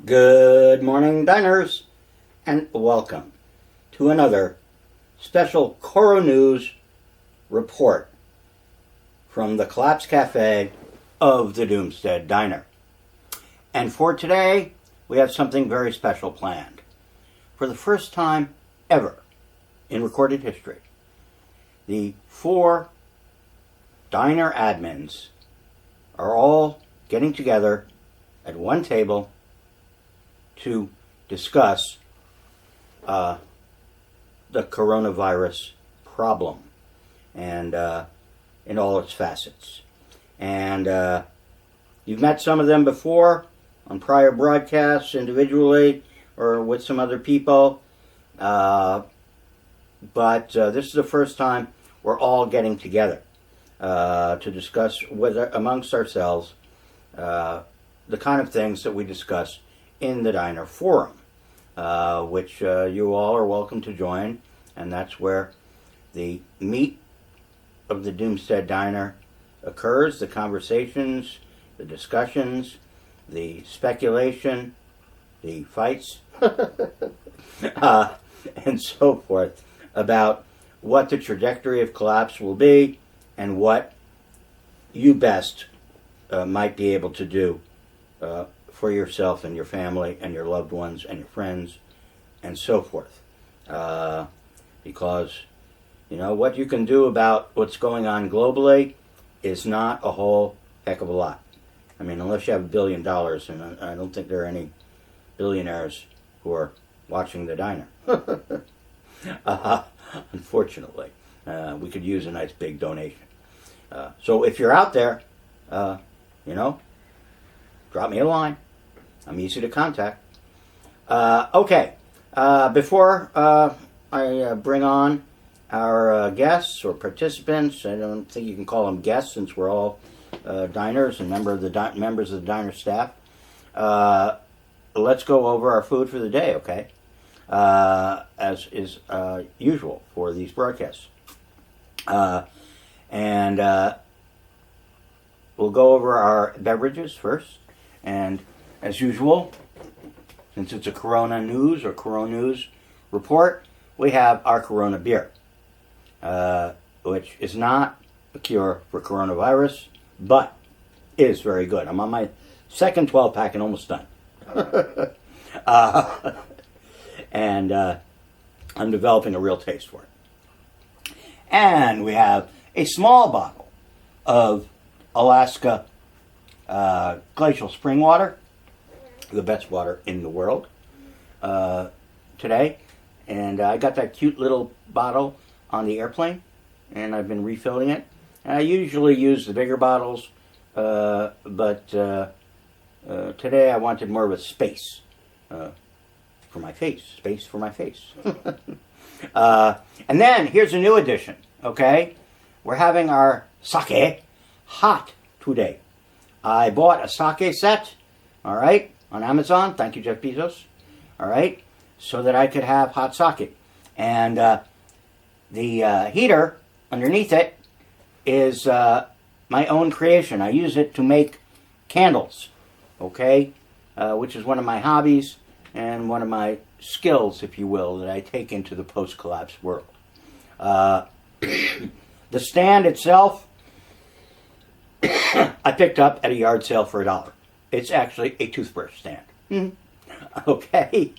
Good morning, diners, and welcome to another special Coro News report from the Collapse Cafe of the Doomstead Diner. And for today, we have something very special planned. For the first time ever in recorded history, the 4 diner admins are all getting together at one table to discuss the coronavirus problem and in all its facets. And you've met some of them before on prior broadcasts individually or with some other people, but this is the first time we're all getting together to discuss amongst ourselves the kind of things that we discuss in the Diner Forum, which you all are welcome to join, and that's where the meat of the Doomstead Diner occurs, the conversations, the discussions, the speculation, the fights, and so forth about what the trajectory of collapse will be and what you best might be able to do for yourself and your family and your loved ones and your friends and so forth. Because, you know, what you can do about what's going on globally is not a whole heck of a lot. I mean, unless you have $1 billion, and I don't think there are any billionaires who are watching the diner. Unfortunately. We could use a nice big donation. So if you're out there, drop me a line. I'm easy to contact. Okay. Before I bring on our guests or participants, I don't think you can call them guests since we're all diners and members of the diner staff. Let's go over our food for the day, okay? As is usual for these broadcasts. And we'll go over our beverages first. And as usual, since it's a Corona News or Corona News report, we have our Corona beer, which is not a cure for coronavirus, but is very good. I'm on my second 12-pack and almost done. And I'm developing a real taste for it. And we have a small bottle of Alaska glacial spring water, the best water in the world, today. And I got that cute little bottle on the airplane, and I've been refilling it. And I usually use the bigger bottles, but today I wanted more of a space for my face. Space for my face. And then, here's a new addition, okay? We're having our sake hot today. I bought a sake set, all right, on Amazon. Thank you, Jeff Bezos. All right, so that I could have hot sake. And the heater underneath it is my own creation. I use it to make candles, okay, which is one of my hobbies and one of my skills, if you will, that I take into the post-collapse world. The stand itself, I picked up at a yard sale for $1. It's actually a toothbrush stand. Okay?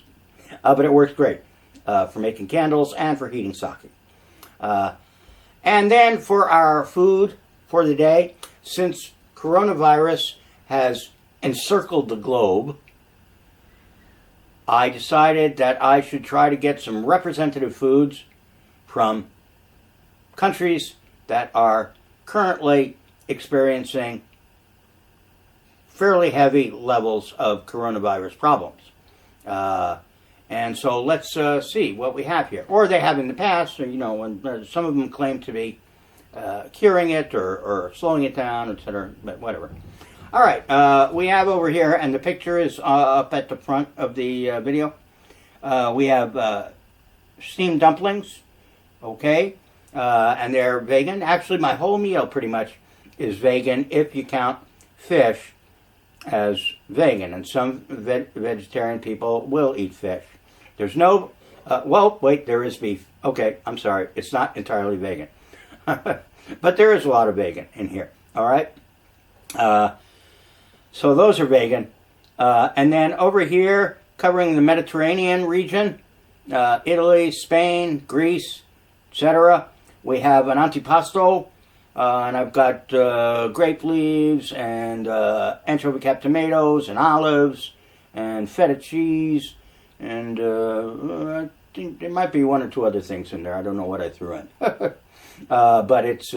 But it works great for making candles and for heating sake. And then for our food for the day, since coronavirus has encircled the globe, I decided that I should try to get some representative foods from countries that are currently experiencing fairly heavy levels of coronavirus problems. And so let's see what we have here. Or they have in the past, you know, when some of them claim to be curing it or slowing it down, etc., but whatever. All right, we have over here, and the picture is up at the front of the video. We have steamed dumplings, okay, and they're vegan. Actually, my whole meal pretty much is vegan if you count fish as vegan, and some vegetarian people will eat fish. There's no, well, wait, there is beef. Okay, I'm sorry, it's not entirely vegan. But there is a lot of vegan in here, all right? So those are vegan. And then over here, covering the Mediterranean region, Italy, Spain, Greece, etc., we have an antipasto, and I've got grape leaves and anchovy capped tomatoes and olives and feta cheese, and I think there might be one or two other things in there. I don't know what I threw in. But it's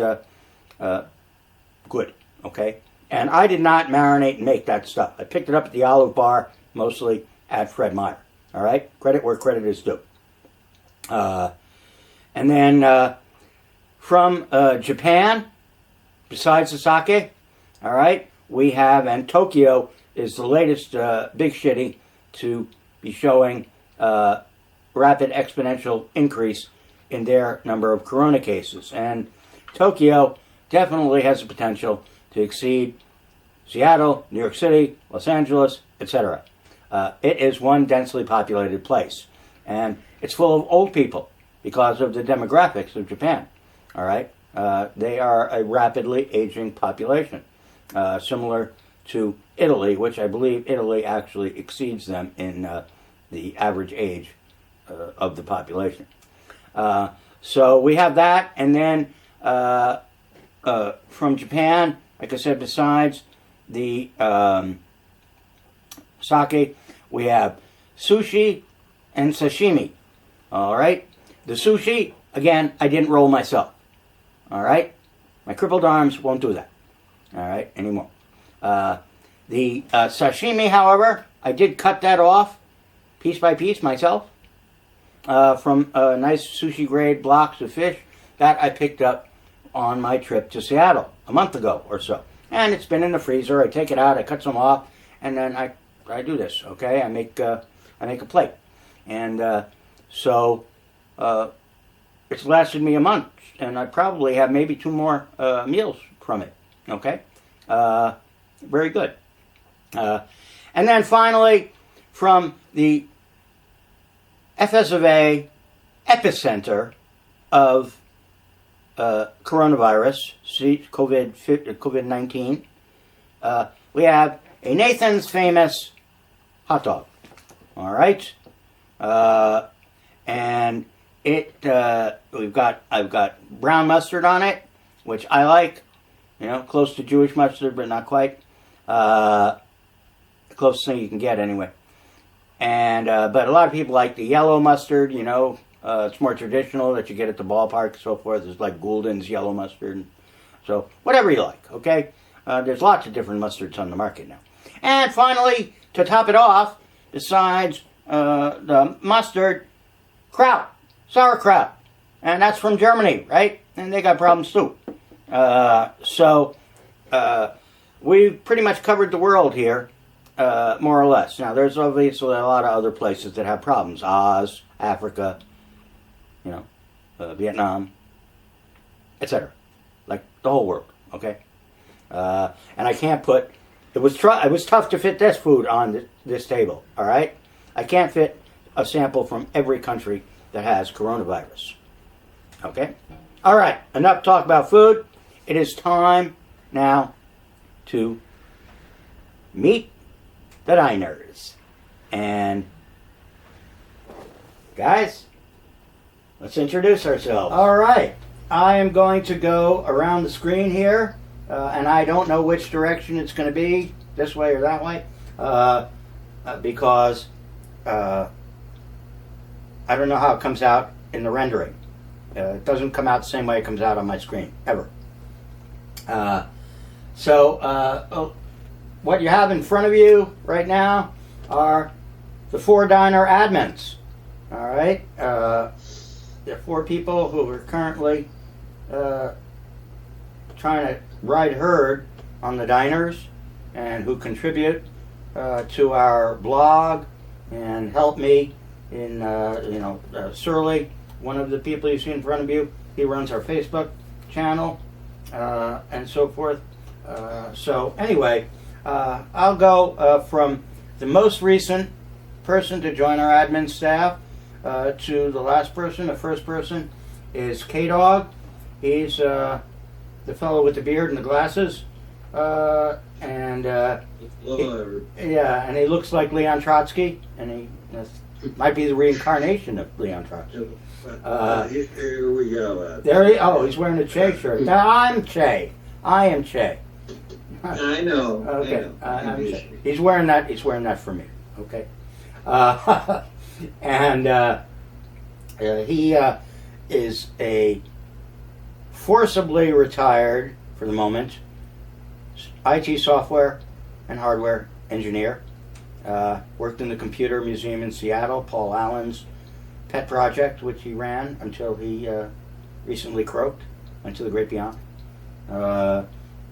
good, okay? And I did not marinate and make that stuff. I picked it up at the Olive Bar, mostly at Fred Meyer, all right? Credit where credit is due. And then from Japan, besides the sake, all right, we have, and Tokyo is the latest big shitty to be showing rapid exponential increase in their number of corona cases. And Tokyo definitely has the potential to exceed Seattle, New York City, Los Angeles, etc. It is one densely populated place. And it's full of old people because of the demographics of Japan. All right? They are a rapidly aging population, similar to Italy, which I believe Italy actually exceeds them in the average age of the population. So we have that, and then from Japan, like I said, besides the sake, we have sushi and sashimi. All right? The sushi, again, I didn't roll myself. All right? My crippled arms won't do that. All right? Anymore. The sashimi, however, I did cut that off piece by piece myself from nice sushi grade blocks of fish that I picked up on my trip to Seattle a month ago or so. And it's been in the freezer. I take it out, I cut some off, and then I do this, okay? I make a plate. And so it's lasted me a month, and I probably have maybe 2 more meals from it, okay? Very good. And then finally, from the FSA epicenter of coronavirus, COVID-19, we have a Nathan's Famous hot dog. All right, and I've got brown mustard on it, which I like. You know, close to Jewish mustard, but not quite. The closest thing you can get, anyway. And but a lot of people like the yellow mustard. You know, it's more traditional that you get at the ballpark and so forth. There's like Goulden's yellow mustard. So whatever you like, okay? There's lots of different mustards on the market now. And finally, to top it off, besides the mustard, kraut, sauerkraut. And that's from Germany, right? And they got problems too. So we've pretty much covered the world here, more or less. Now, there's obviously a lot of other places that have problems. Oz, Africa, you know, Vietnam, etc. Like the whole world, okay? And I can't put... It was tough to fit this food on this table, all right? I can't fit a sample from every country that has coronavirus, okay? All right, enough talk about food. It is time now to meet the diners. And guys, let's introduce ourselves. All right, I am going to go around the screen here, and I don't know which direction it's going to be, this way or that way, because I don't know how it comes out in the rendering. It doesn't come out the same way it comes out on my screen, ever. So what you have in front of you right now are the 4 diner admins. All right? There are 4 people who are currently trying to ride herd on the diners and who contribute to our blog and help me in, Surly, one of the people you see in front of you, he runs our Facebook channel and so forth. So anyway, I'll go from the most recent person to join our admin staff to the last person. The first person is K-Dog. He's the fellow with the beard and the glasses. And he looks like Leon Trotsky, and he might be the reincarnation of Leon Trotsky. Here we go. He's wearing a Che shirt. Now, I'm Che. I am Che. I know. Okay. I'm Che. He's wearing that. He's wearing that for me. Okay. And he is a forcibly retired, for the moment, IT software and hardware engineer. Worked in the Computer Museum in Seattle, Paul Allen's pet project, which he ran until he recently croaked, went to the great beyond,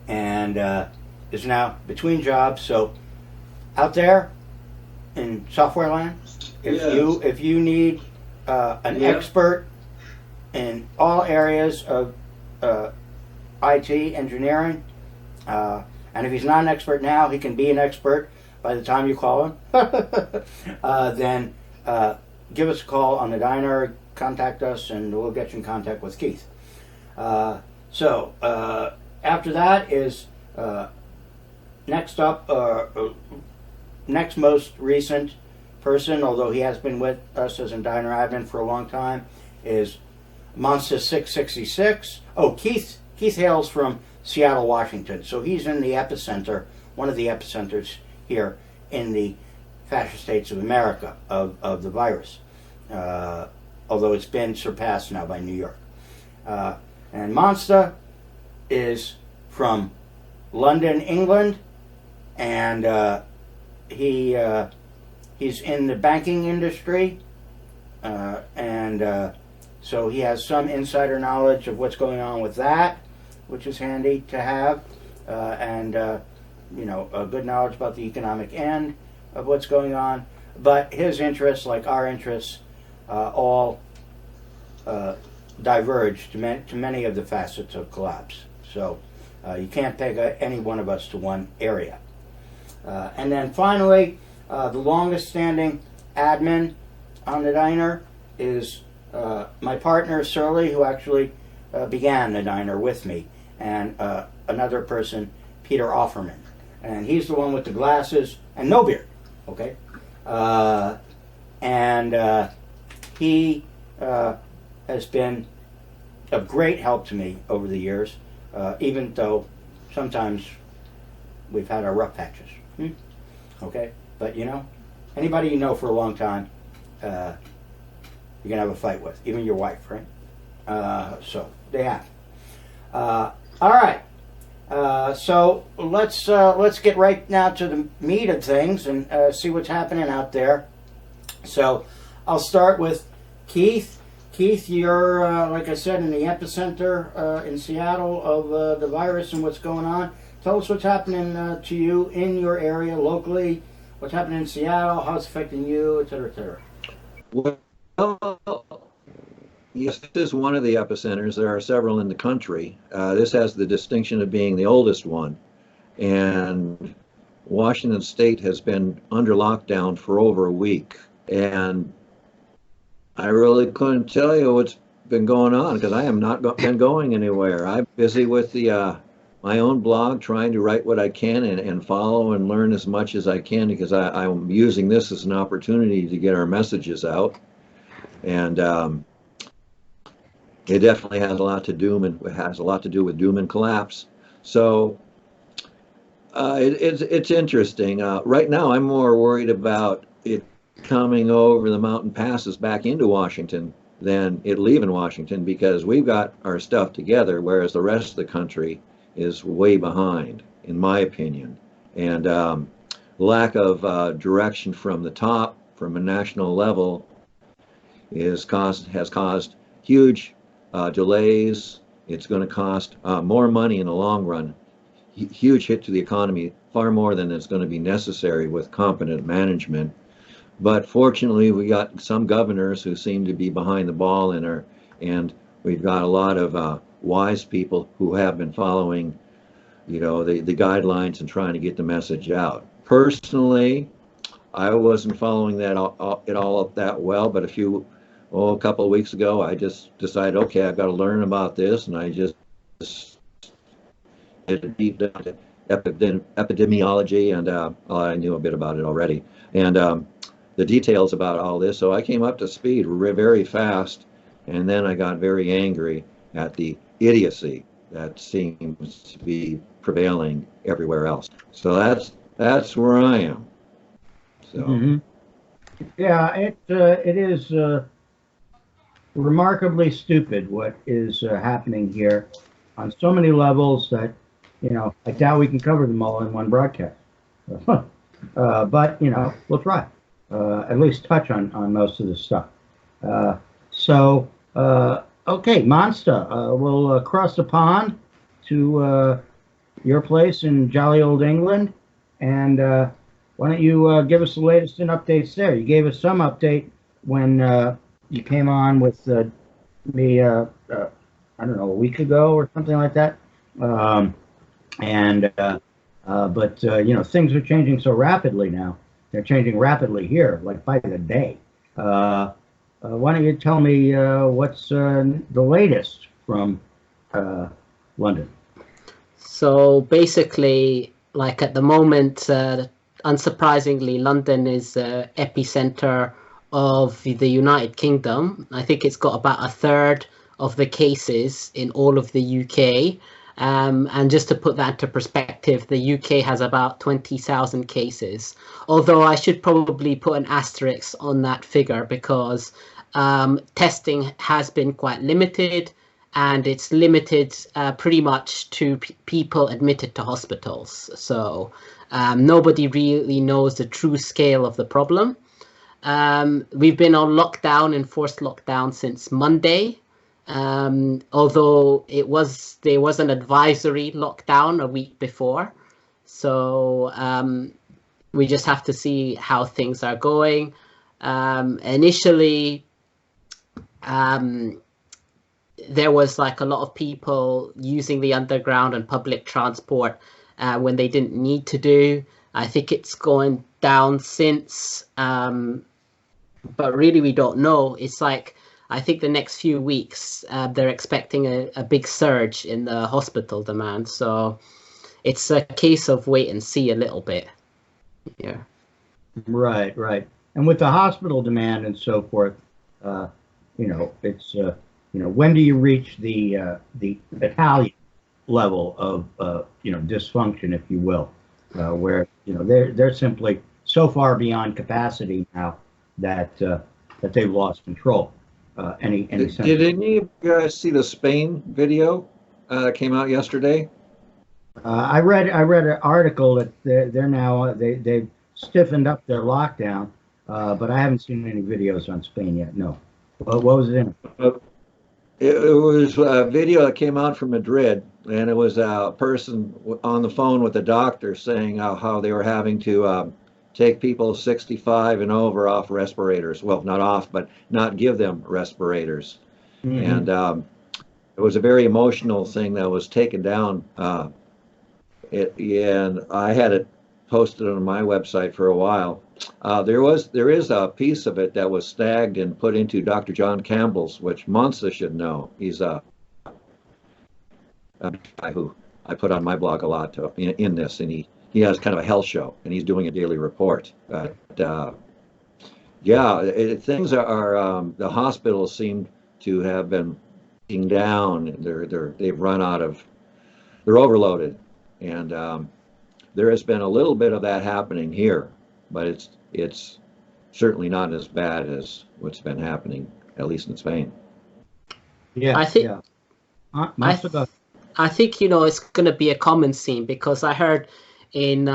and is now between jobs. So out there in software land, if you need an expert in all areas of IT engineering, and if he's not an expert now, he can be an expert by the time you call him. Then give us a call on the diner, contact us, and we'll get you in contact with Keith. So after that is next up, next most recent person, although he has been with us as a diner admin for a long time, is Monster 666. Oh, Keith hails from Seattle, Washington. So he's in the epicenter, one of the epicenters here in the fascist states of America of the virus, although it's been surpassed now by New York. And Monster is from London, England, and he's in the banking industry, and so he has some insider knowledge of what's going on with that, which is handy to have, and a good knowledge about the economic end of what's going on. But his interests, like our interests, all diverge to many of the facets of collapse. So you can't peg any one of us to one area. And then finally, the longest standing admin on the diner is my partner, Surly, who actually began the diner with me, and another person, Peter Offerman. And he's the one with the glasses and no beard, okay? And he has been of great help to me over the years, even though sometimes we've had our rough patches. Okay? But anybody you know for a long time, you're going to have a fight with, even your wife, right? So they have. All right. So let's get right now to the meat of things and see what's happening out there. So I'll start with Keith. Keith, you're, like I said, in the epicenter in Seattle of the virus and what's going on. Tell us what's happening to you in your area locally, what's happening in Seattle, how it's affecting you, et cetera, et cetera. Well, yes, this is one of the epicenters. There are several in the country. This has the distinction of being the oldest one. And Washington State has been under lockdown for over a week. And I really couldn't tell you what's been going on because I have not been going anywhere. I'm busy with the my own blog, trying to write what I can and follow and learn as much as I can because I'm using this as an opportunity to get our messages out. And it definitely has a lot to do with doom and collapse. So it's interesting. Right now, I'm more worried about it coming over the mountain passes back into Washington than it leaving Washington because we've got our stuff together, whereas the rest of the country is way behind, in my opinion. And lack of direction from the top, from a national level, has caused huge delays. It's going to cost more money in the long run. Huge hit to the economy, far more than is going to be necessary with competent management. But fortunately, we got some governors who seem to be behind the ball and we've got a lot of wise people who have been following the guidelines and trying to get the message out. Personally, I wasn't following that all up that well, but a couple of weeks ago, I just decided, okay, I've got to learn about this, and I just did a deep dive into epidemiology, and I knew a bit about it already, and the details about all this. So I came up to speed very fast, and then I got very angry at the idiocy that seems to be prevailing everywhere else. So that's where I am. So. Mm-hmm. Yeah, it is remarkably stupid what is happening here on so many levels that, I doubt we can cover them all in one broadcast. But, we'll try. At least touch on most of the stuff. Okay, Monster, we'll cross the pond to your place in jolly old England, and why don't you give us the latest and updates there? You gave us some update when you came on with me, I don't know, a week ago or something like that. But things are changing so rapidly now. They're changing rapidly here, like by the day. Why don't you tell me what's the latest from London? So basically, like at the moment, unsurprisingly, London is the epicenter of the United Kingdom. I think it's got about a third of the cases in all of the UK. And just to put that into perspective, the UK has about 20,000 cases. Although I should probably put an asterisk on that figure because testing has been quite limited, and it's limited pretty much to people admitted to hospitals. So nobody really knows the true scale of the problem. We've been on lockdown, enforced lockdown, since Monday. Although there was an advisory lockdown a week before. So we just have to see how things are going. Initially, there was like a lot of people using the underground and public transport when they didn't need to do. I think it's going down since, but really we don't know. It's like, I think the next few weeks, they're expecting a big surge in the hospital demand. So it's a case of wait and see a little bit. Yeah. Right. And with the hospital demand and so forth, it's, when do you reach the Italian level of, dysfunction, if you will, where, they're simply so far beyond capacity now that they've lost control. Did any of you guys see the Spain video that came out yesterday? I read an article that they're now they've stiffened up their lockdown, but I haven't seen any videos on Spain yet. No. What was it in? It was a video that came out from Madrid, and it was a person on the phone with a doctor saying how they were having to take people 65 and over off respirators. Well, not off, but not give them respirators. Mm-hmm. And it was a very emotional thing that was taken down. And I had it posted on my website for a while. There is a piece of it that was snagged and put into Dr. John Campbell's, which Monsa should know. He's a guy who I put on my blog a lot in this, and he has kind of a health show, and he's doing a daily report. But things are the hospitals seem to have been being down. They've run out of, they're overloaded, and there has been a little bit of that happening here, but it's certainly not as bad as what's been happening, at least in Spain. Yeah, I think. Yeah. I think it's going to be a common theme, because I heard in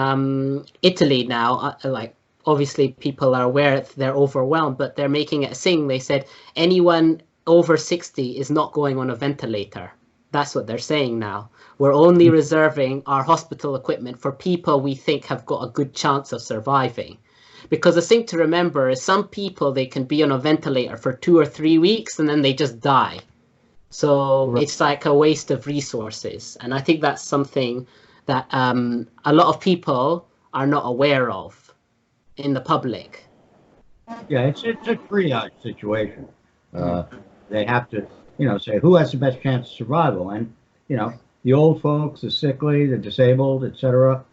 Italy now, like obviously people are aware they're overwhelmed, but they're making it a thing. They said anyone over 60 is not going on a ventilator. That's what they're saying now. We're only reserving our hospital equipment for people we think have got a good chance of surviving. Because the thing to remember is some people, they can be on a ventilator for 2 or 3 weeks and then they just die. So It's like a waste of resources. And I think that's something that a lot of people are not aware of in the public. Yeah, it's a triage situation. They have to, say who has the best chance of survival, and the old folks, the sickly, the disabled, etc.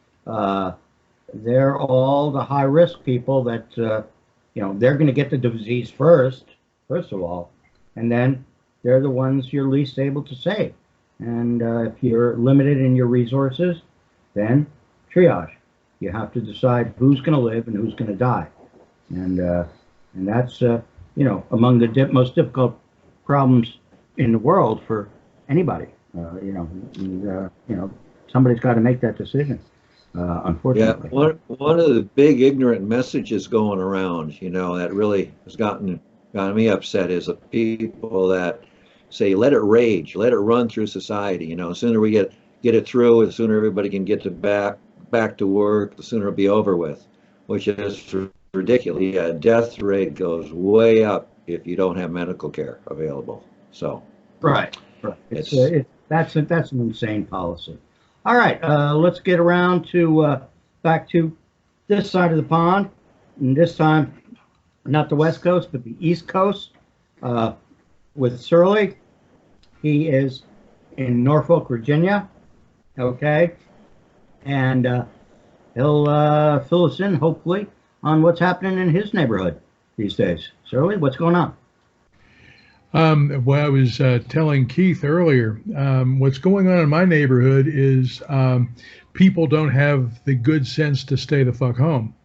They're all the high risk people that they're going to get the disease first of all, and then they're the ones you're least able to save. And if you're limited in your resources, then triage. You have to decide who's going to live and who's going to die, and that's among the most difficult problems in the world for anybody. Somebody's got to make that decision. Unfortunately. Yeah, one of the big ignorant messages going around, that really has gotten me upset is the people that say, let it rage, let it run through society. The sooner we get it through, the sooner everybody can get to back to work, the sooner it'll be over with, which is ridiculous. Yeah, death rate goes way up if you don't have medical care available. So right. That's an insane policy. All right, let's get around to back to this side of the pond, and this time not the West Coast but the East Coast with Surly. He is in Norfolk, Virginia. Okay, and he'll fill us in hopefully on what's happening in his neighborhood these days. Surly, what's going on? Well, I was telling Keith earlier, what's going on in my neighborhood is people don't have the good sense to stay the fuck home.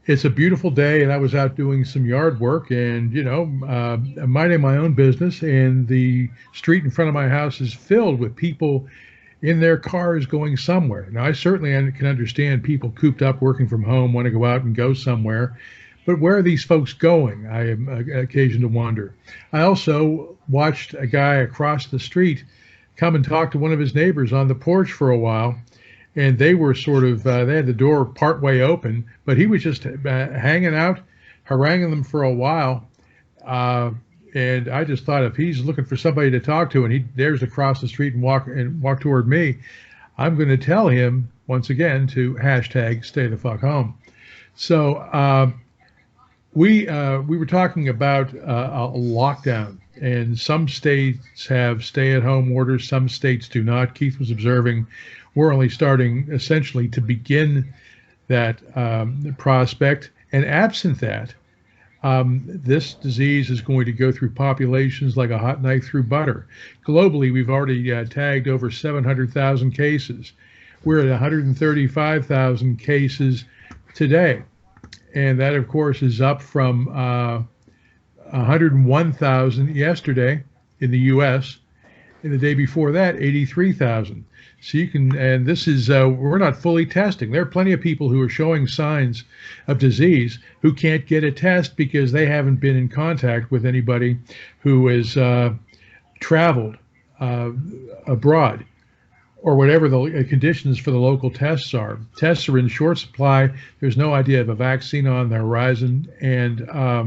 It's a beautiful day, and I was out doing some yard work and, minding my own business, and the street in front of my house is filled with people in their cars going somewhere. Now, I certainly can understand people cooped up working from home want to go out and go somewhere. But where are these folks going? I am occasioned to wonder. I also watched a guy across the street come and talk to one of his neighbors on the porch for a while, and they were sort of, they had the door partway open, but he was just hanging out, haranguing them for a while. And I just thought, if he's looking for somebody to talk to and he dares across the street and walk toward me, I'm going to tell him once again to #stay the fuck home. So, we were talking about a lockdown, and some states have stay-at-home orders, some states do not. Keith was observing we're only starting essentially to begin that prospect, and absent that, this disease is going to go through populations like a hot knife through butter. Globally, we've already tagged over 700,000 cases. We're at 135,000 cases today. And that, of course, is up from 101,000 yesterday in the U.S. And the day before that, 83,000. So you can, and this is, we're not fully testing. There are plenty of people who are showing signs of disease who can't get a test because they haven't been in contact with anybody who has traveled abroad, or whatever the conditions for the local tests are. Tests are in short supply. There's no idea of a vaccine on the horizon, and our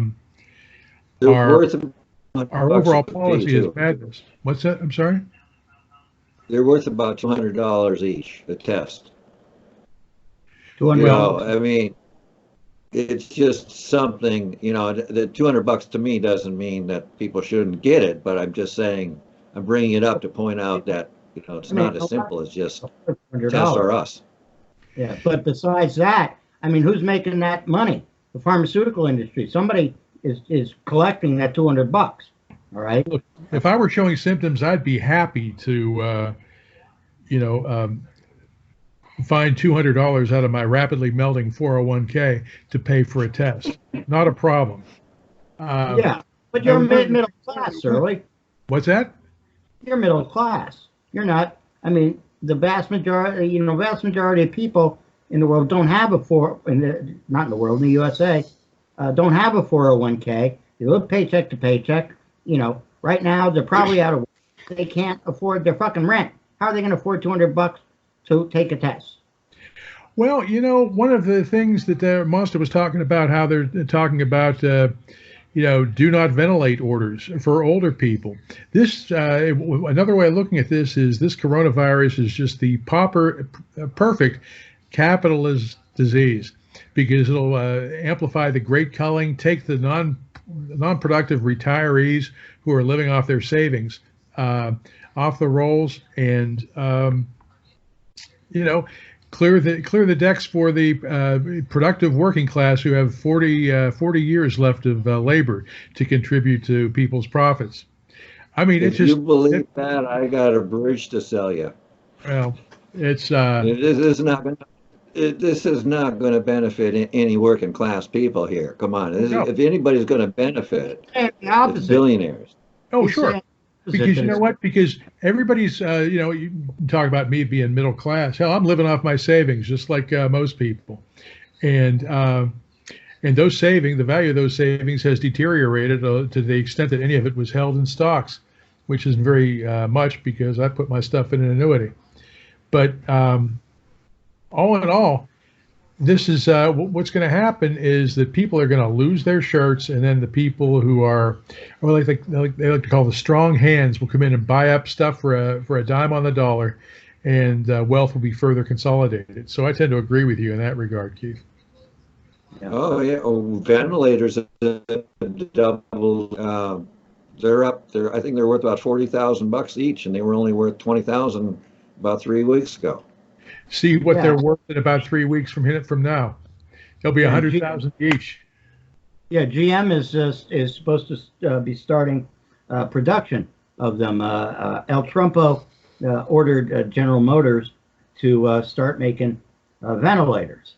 overall policy is madness. What's that? I'm sorry? They're worth about $200 each, a test. $200. I mean, it's just something, the $200 to me doesn't mean that people shouldn't get it, but I'm just saying, I'm bringing it up to point out that it's not as simple as just test or us. Yeah, but besides that, who's making that money? The pharmaceutical industry. Somebody is collecting that $200. All right. Look, if I were showing symptoms, I'd be happy to, find $200 out of my rapidly melting 401k to pay for a test. Not a problem. Yeah, but you're middle class, Surly. What's that? You're middle class. You're not. The vast majority of people in the world don't have not in the world, in the USA, don't have a 401k. They live paycheck to paycheck. Right now they're probably out of work. They can't afford their fucking rent. How are they going to afford $200 to take a test? Well, one of the things that Monster was talking about, how they're talking about do not ventilate orders for older people. This another way of looking at this is this coronavirus is just the perfect capitalist disease, because it'll amplify the great culling, take the non-productive retirees who are living off their savings off the rolls, and clear the decks for the productive working class who have 40 years left of labor to contribute to people's profits. I mean, If you believe that, I got a bridge to sell you. Well, it's this is not going to benefit any working class people here. Come on, if anybody's going to benefit, it's billionaires. Oh, sure. Because you know what? Because everybody's, you talk about me being middle class. Hell, I'm living off my savings, just like most people. And the value of those savings has deteriorated to the extent that any of it was held in stocks, which isn't very much, because I put my stuff in an annuity. But all in all, this is what's going to happen is that people are going to lose their shirts, and then the people who are, or they like to call the strong hands, will come in and buy up stuff for a dime on the dollar, and wealth will be further consolidated. So I tend to agree with you in that regard, Keith. Yeah. Oh yeah, ventilators double. They're up there. I think they're worth about $40,000 each, and they were only worth $20,000 about 3 weeks ago. See what they're worth in about 3 weeks from now. They'll be 100,000 each. Yeah, GM is supposed to be starting production of them. El Trumpo ordered General Motors to start making ventilators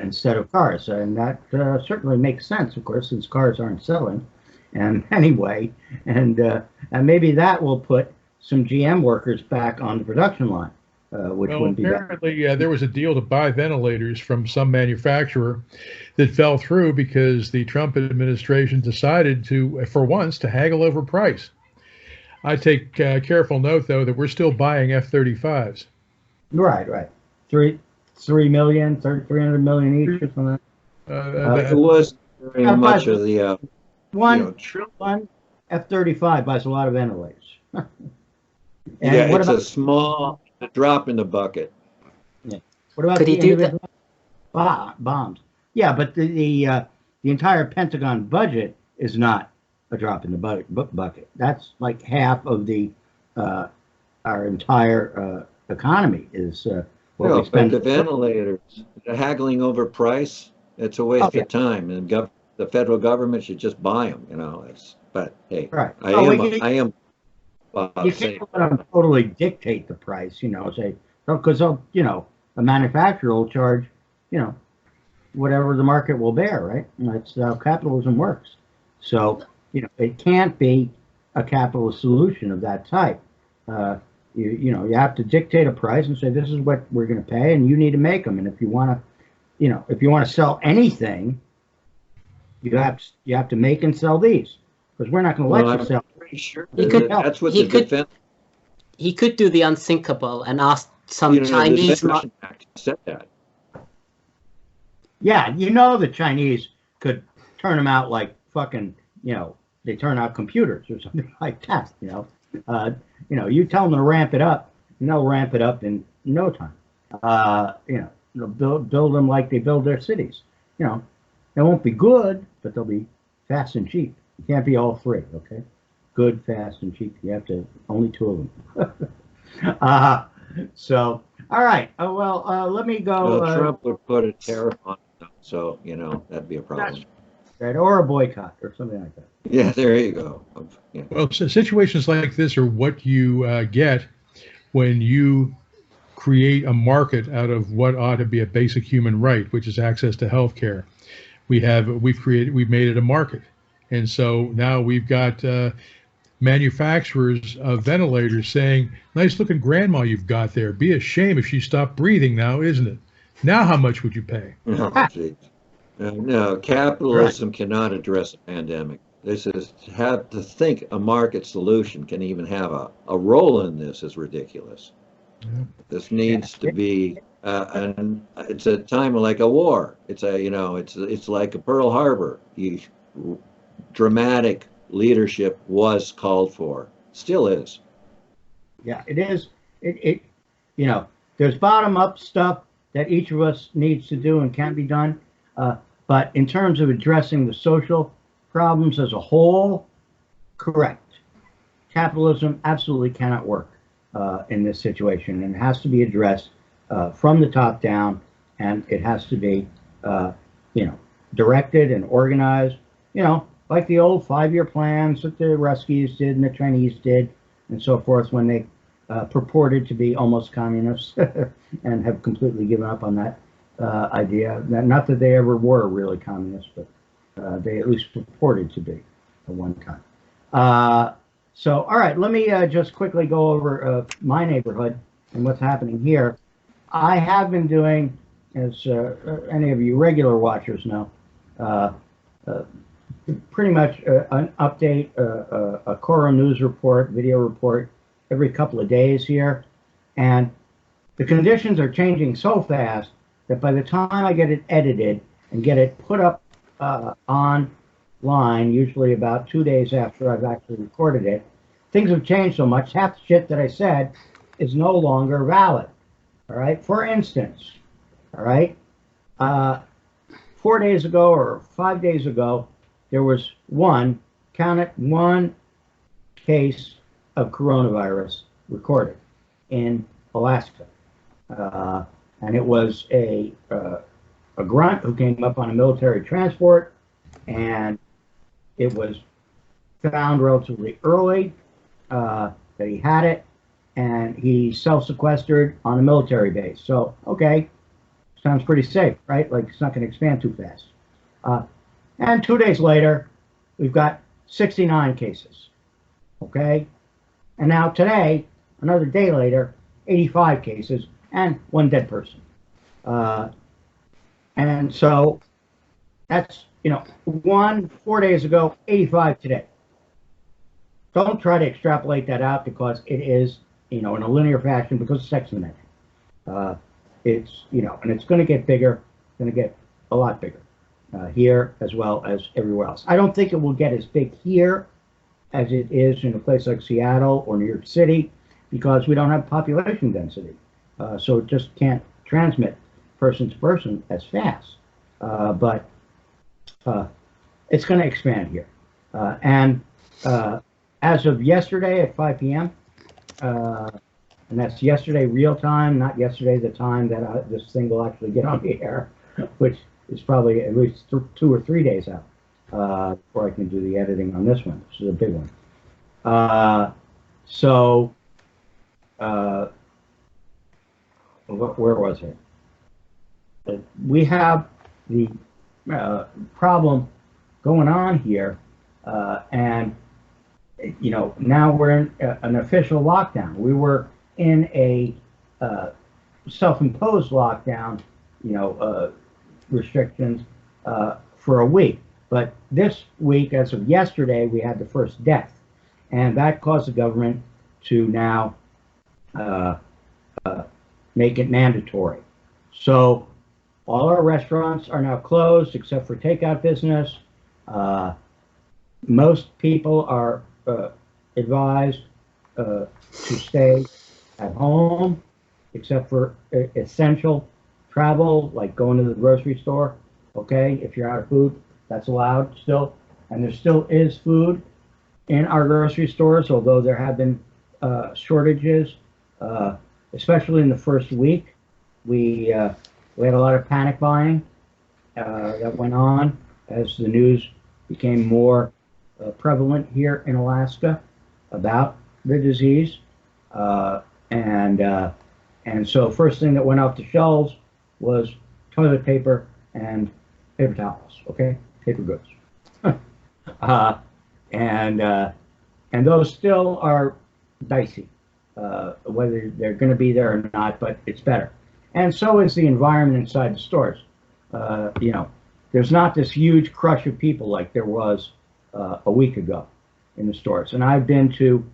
instead of cars, and that certainly makes sense, of course, since cars aren't selling. And anyway, and maybe that will put some GM workers back on the production line. Which wouldn't be apparently there was a deal to buy ventilators from some manufacturer that fell through because the Trump administration decided to, for once, to haggle over price. I take careful note, though, that we're still buying F-35s. Right. 300 million each or something. It was very much of the one F-35 buys a lot of ventilators. Yeah, it's a small drop in the bucket. Yeah. What about the individual bombs? Yeah, but the entire Pentagon budget is not a drop in the bucket. That's like half of the our entire economy is what we spend. But the ventilators, the haggling over price, it's a waste of time, and the federal government should just buy them. But hey, right. I am. You can't let them totally dictate the price, say, because a manufacturer will charge, whatever the market will bear, right? And that's how capitalism works. So, it can't be a capitalist solution of that type. You have to dictate a price and say, this is what we're going to pay, and you need to make them. And if you want to, sell anything, you have to make and sell these, because we're not going to let you sell. Sure. He could do the unthinkable and ask some Chinese. Said that. Yeah, the Chinese could turn them out like fucking, they turn out computers or something like that. You tell them to ramp it up, and they'll ramp it up in no time. They'll build them like they build their cities. They won't be good, but they'll be fast and cheap. You can't be all three, okay? Good, fast, and cheap. You have to only two of them. So, all right. Let me go. Well, Trump would put a tariff on them, so that'd be a problem. Right, or a boycott or something like that. Yeah, there you go. Yeah. Well, so situations like this are what you get when you create a market out of what ought to be a basic human right, which is access to health care. We've made it a market, and so now we've got manufacturers of ventilators saying, nice looking grandma you've got there. Be a shame if she stopped breathing now, isn't it? Now how much would you pay? No, capitalism cannot address a pandemic. This is have to think a market solution can even have a role in this is ridiculous. Yeah. This needs to be and it's a time like a war. It's it's like a Pearl Harbor. dramatic leadership was called for. Still is. Yeah, it is. It you know, there's bottom up stuff that each of us needs to do and can be done. But in terms of addressing the social problems as a whole, correct. Capitalism absolutely cannot work in this situation, and it has to be addressed from the top down, and it has to be, directed and organized. Like the old 5-year plans that the Ruskies did and the Chinese did, and so forth, when they purported to be almost communists and have completely given up on that idea. Not that they ever were really communists, but they at least purported to be at one time. So, all right, let me just quickly go over my neighborhood and what's happening here. I have been doing, as any of you regular watchers know, pretty much an update, a Coro News report, video report, every couple of days here. And the conditions are changing so fast that by the time I get it edited and get it put up online, usually about 2 days after I've actually recorded it, things have changed so much, half the shit that I said is no longer valid. All right. For instance, all right, 4 days ago or 5 days ago, there was one case of coronavirus recorded in Alaska. And it was a grunt who came up on a military transport, and it was found relatively early that he had it, and he self-sequestered on a military base. So, okay, sounds pretty safe, right? Like it's not going to expand too fast. And 2 days later, we've got 69 cases, okay? And now today, another day later, 85 cases and one dead person. And so that's, 4 days ago, 85 today. Don't try to extrapolate that out because it is, in a linear fashion because of sex and it's, and it's going to get bigger, going to get a lot bigger here as well as everywhere else. I don't think it will get as big here as it is in a place like Seattle or New York City because we don't have population density. So it just can't transmit person to person as fast. But it's going to expand here. And as of yesterday at 5 p.m., and that's yesterday real time, not yesterday the time that this thing will actually get on the air, which is probably at least 2 or 3 days out before I can do the editing on this one. This is a big one. Where was it? We have the problem going on here, and now we're in an official lockdown. We were in a self-imposed lockdown, restrictions for a week. But this week, as of yesterday, we had the first death, and that caused the government to now make it mandatory. So all our restaurants are now closed except for takeout business. Most people are advised to stay at home except for essential travel, like going to the grocery store. Okay, if you're out of food, that's allowed still. And there still is food in our grocery stores, although there have been shortages, especially in the first week. We had a lot of panic buying that went on as the news became more prevalent here in Alaska about the disease. And so first thing that went off the shelves was toilet paper and paper towels, okay? Paper goods. And those still are dicey, whether they're going to be there or not, but it's better. And so is the environment inside the stores. There's not this huge crush of people like there was a week ago in the stores. And I've been to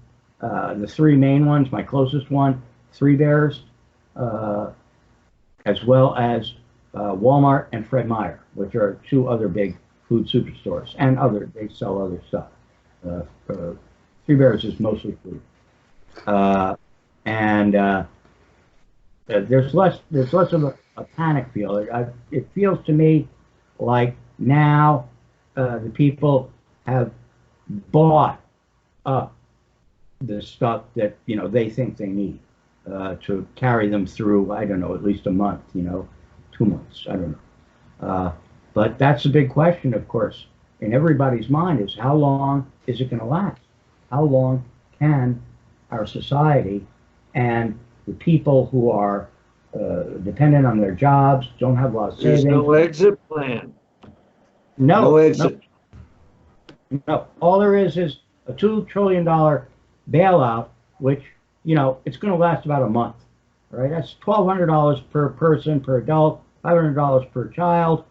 the three main ones, my closest one, Three Bears, as well as Walmart and Fred Meyer, which are two other big food superstores and they sell other stuff. Three Bears is mostly food. There's less of a panic feel. It feels to me like now the people have bought up the stuff that they think they need to carry them through. I don't know, at least a month. 2 months. I don't know. But that's a big question, of course, in everybody's mind: is how long is it going to last? How long can our society and the people who are dependent on their jobs, don't have a lot of savings? There's no exit plan. No exit. No. All there is a $2 trillion bailout, which, it's going to last about a month. Right? That's $1,200 per person, per adult, $500 per child.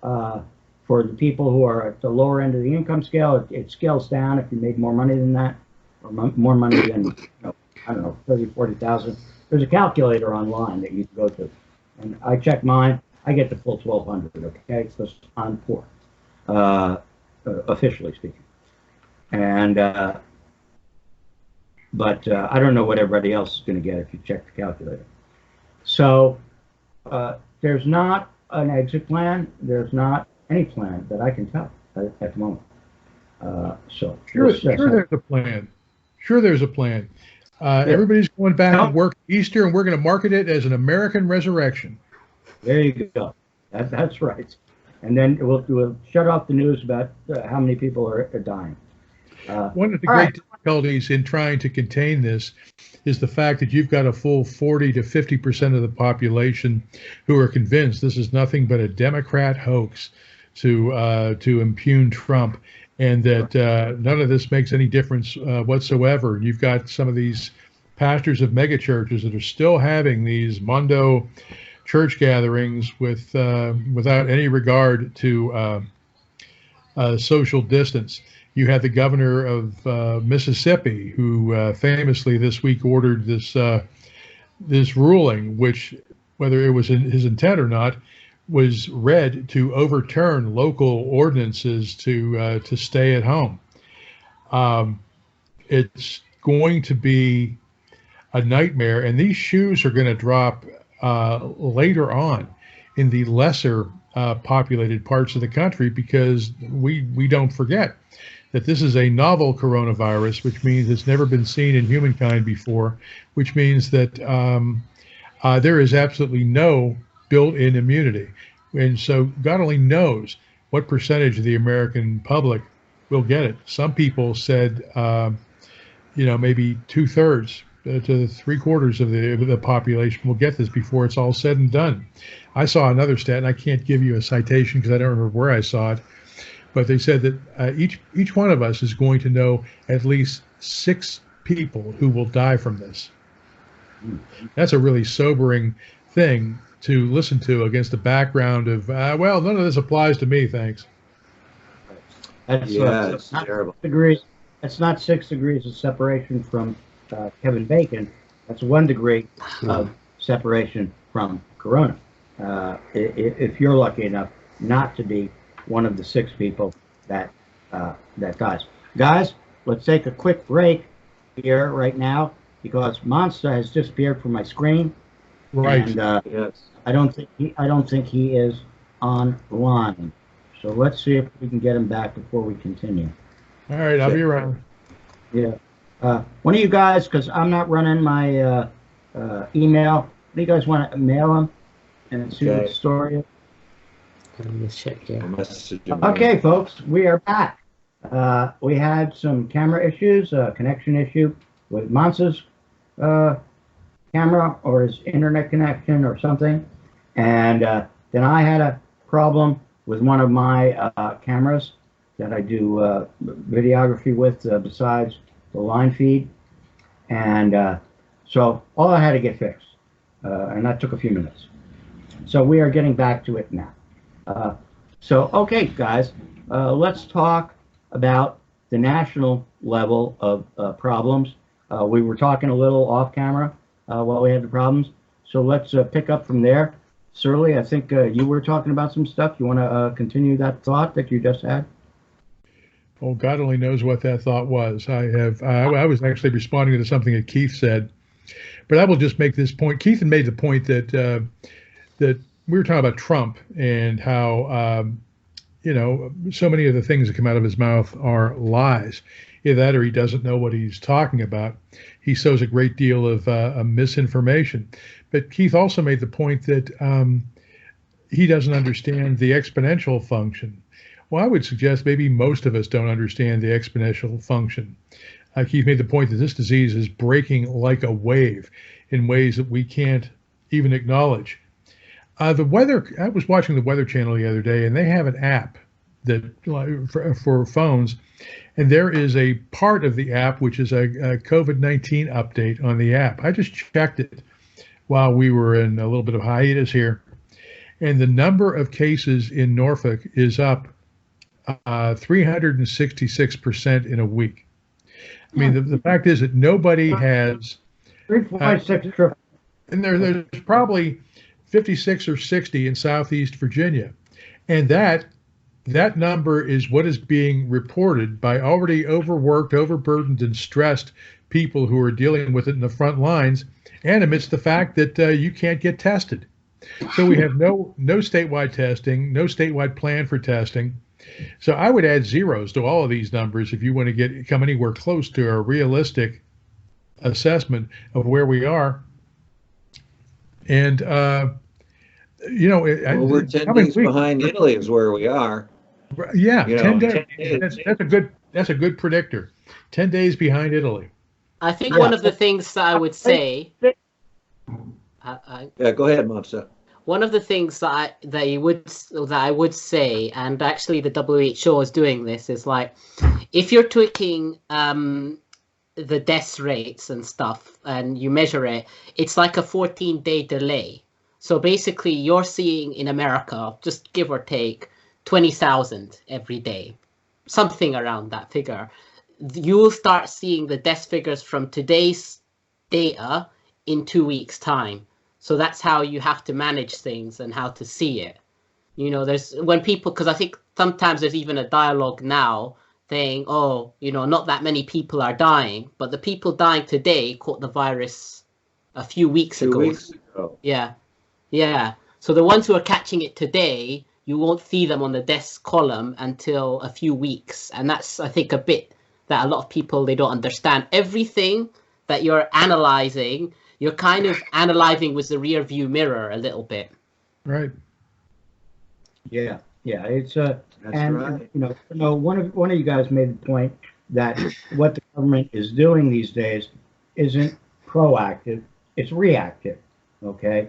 For the people who are at the lower end of the income scale, it scales down if you make more money than that, or more money than, I don't know, 30, 40,000. There's a calculator online that you can go to. And I check mine. I get the full 1,200, okay? Because I'm poor, officially speaking. And, but I don't know what everybody else is going to get if you check the calculator. So there's not an exit plan. There's not any plan that I can tell at the moment. Sure, there's a plan. Sure, there's a plan. Everybody's going back to work Easter, and we're going to market it as an American resurrection. There you go. That's right. And then we'll shut off the news about how many people are dying. One of the great difficulties in trying to contain this is the fact that you've got a full 40 to 50% of the population who are convinced this is nothing but a Democrat hoax to impugn Trump, and that none of this makes any difference whatsoever. And you've got some of these pastors of megachurches that are still having these mondo church gatherings without any regard to social distance. You had the governor of Mississippi, who famously this week ordered this ruling, which, whether it was in his intent or not, was read to overturn local ordinances to stay at home. It's going to be a nightmare, and these shoes are going to drop later on in the lesser populated parts of the country, because we don't forget that this is a novel coronavirus, which means it's never been seen in humankind before, which means that there is absolutely no built-in immunity. And so God only knows what percentage of the American public will get it. Some people said, maybe 2/3 to 3/4 of the population will get this before it's all said and done. I saw another stat, and I can't give you a citation because I don't remember where I saw it, but they said that each one of us is going to know at least 6 people who will die from this. That's a really sobering thing to listen to against the background of, well, none of this applies to me, thanks. It's terrible. That's not 6 degrees of separation from Kevin Bacon. That's 1 degree of separation from Corona. If you're lucky enough not to be one of the 6 people that dies. Guys, let's take a quick break here right now, because Monster has disappeared from my screen. Right. And Yes. I don't think he is online. So let's see if we can get him back before we continue. All right, I'll be around. Yeah. One of you guys, because I'm not running my email, do you guys want to mail him and see what the story is? Let me check here. Okay, folks, we are back. We had some camera issues, a connection issue with Monsa's camera or his internet connection or something. And then I had a problem with one of my cameras that I do videography with besides the line feed. And so all I had to get fixed. And that took a few minutes. So we are getting back to it now. Okay, guys, let's talk about the national level of problems. We were talking a little off camera while we had the problems. So let's pick up from there. Surly, I think you were talking about some stuff. You want to continue that thought that you just had? Oh, God only knows what that thought was. I was actually responding to something that Keith said, but I will just make this point. Keith had made the point that we were talking about Trump and how so many of the things that come out of his mouth are lies. Either that or he doesn't know what he's talking about. He sows a great deal of misinformation. But Keith also made the point that he doesn't understand the exponential function. Well, I would suggest maybe most of us don't understand the exponential function. Keith made the point that this disease is breaking like a wave in ways that we can't even acknowledge. The weather, I was watching the Weather Channel the other day, and they have an app that for phones, and there is a part of the app which is a COVID-19 update on the app. I just checked it while we were in a little bit of hiatus here, and the number of cases in Norfolk is up 366% in a week. I mean, the fact is that nobody has. 3.6 and there's probably 56 or 60 in Southeast Virginia. And that number is what is being reported by already overworked, overburdened, and stressed people who are dealing with it in the front lines, and amidst the fact that you can't get tested. So we have no statewide testing, no statewide plan for testing. So I would add zeros to all of these numbers if you want to come anywhere close to a realistic assessment of where we are. And Well, we're 10 days behind Italy is where we are. Yeah, You know, 10 days. 10 days. That's a good predictor. 10 days behind Italy. I think one of the things that I would say. Yeah, go ahead, Mopsa. One of the things that I would say, and actually the WHO is doing this, is like, if you're tweaking the death rates and stuff, and you measure it, it's like a 14-day delay. So basically, you're seeing in America, just give or take, 20,000 every day, something around that figure. You'll start seeing the death figures from today's data in 2 weeks' time. So that's how you have to manage things and how to see it. There's when people, because I think sometimes there's even a dialogue now saying, oh, not that many people are dying, but the people dying today caught the virus a few weeks ago. 2 weeks ago. Yeah. Yeah. So the ones who are catching it today, you won't see them on the deaths column until a few weeks. And that's, I think, a bit that a lot of people, they don't understand. Everything that you're analyzing, you're kind of analyzing with the rear view mirror a little bit. Right. Yeah, it's That's and right. one of you guys made the point that what the government is doing these days isn't proactive, it's reactive. Okay,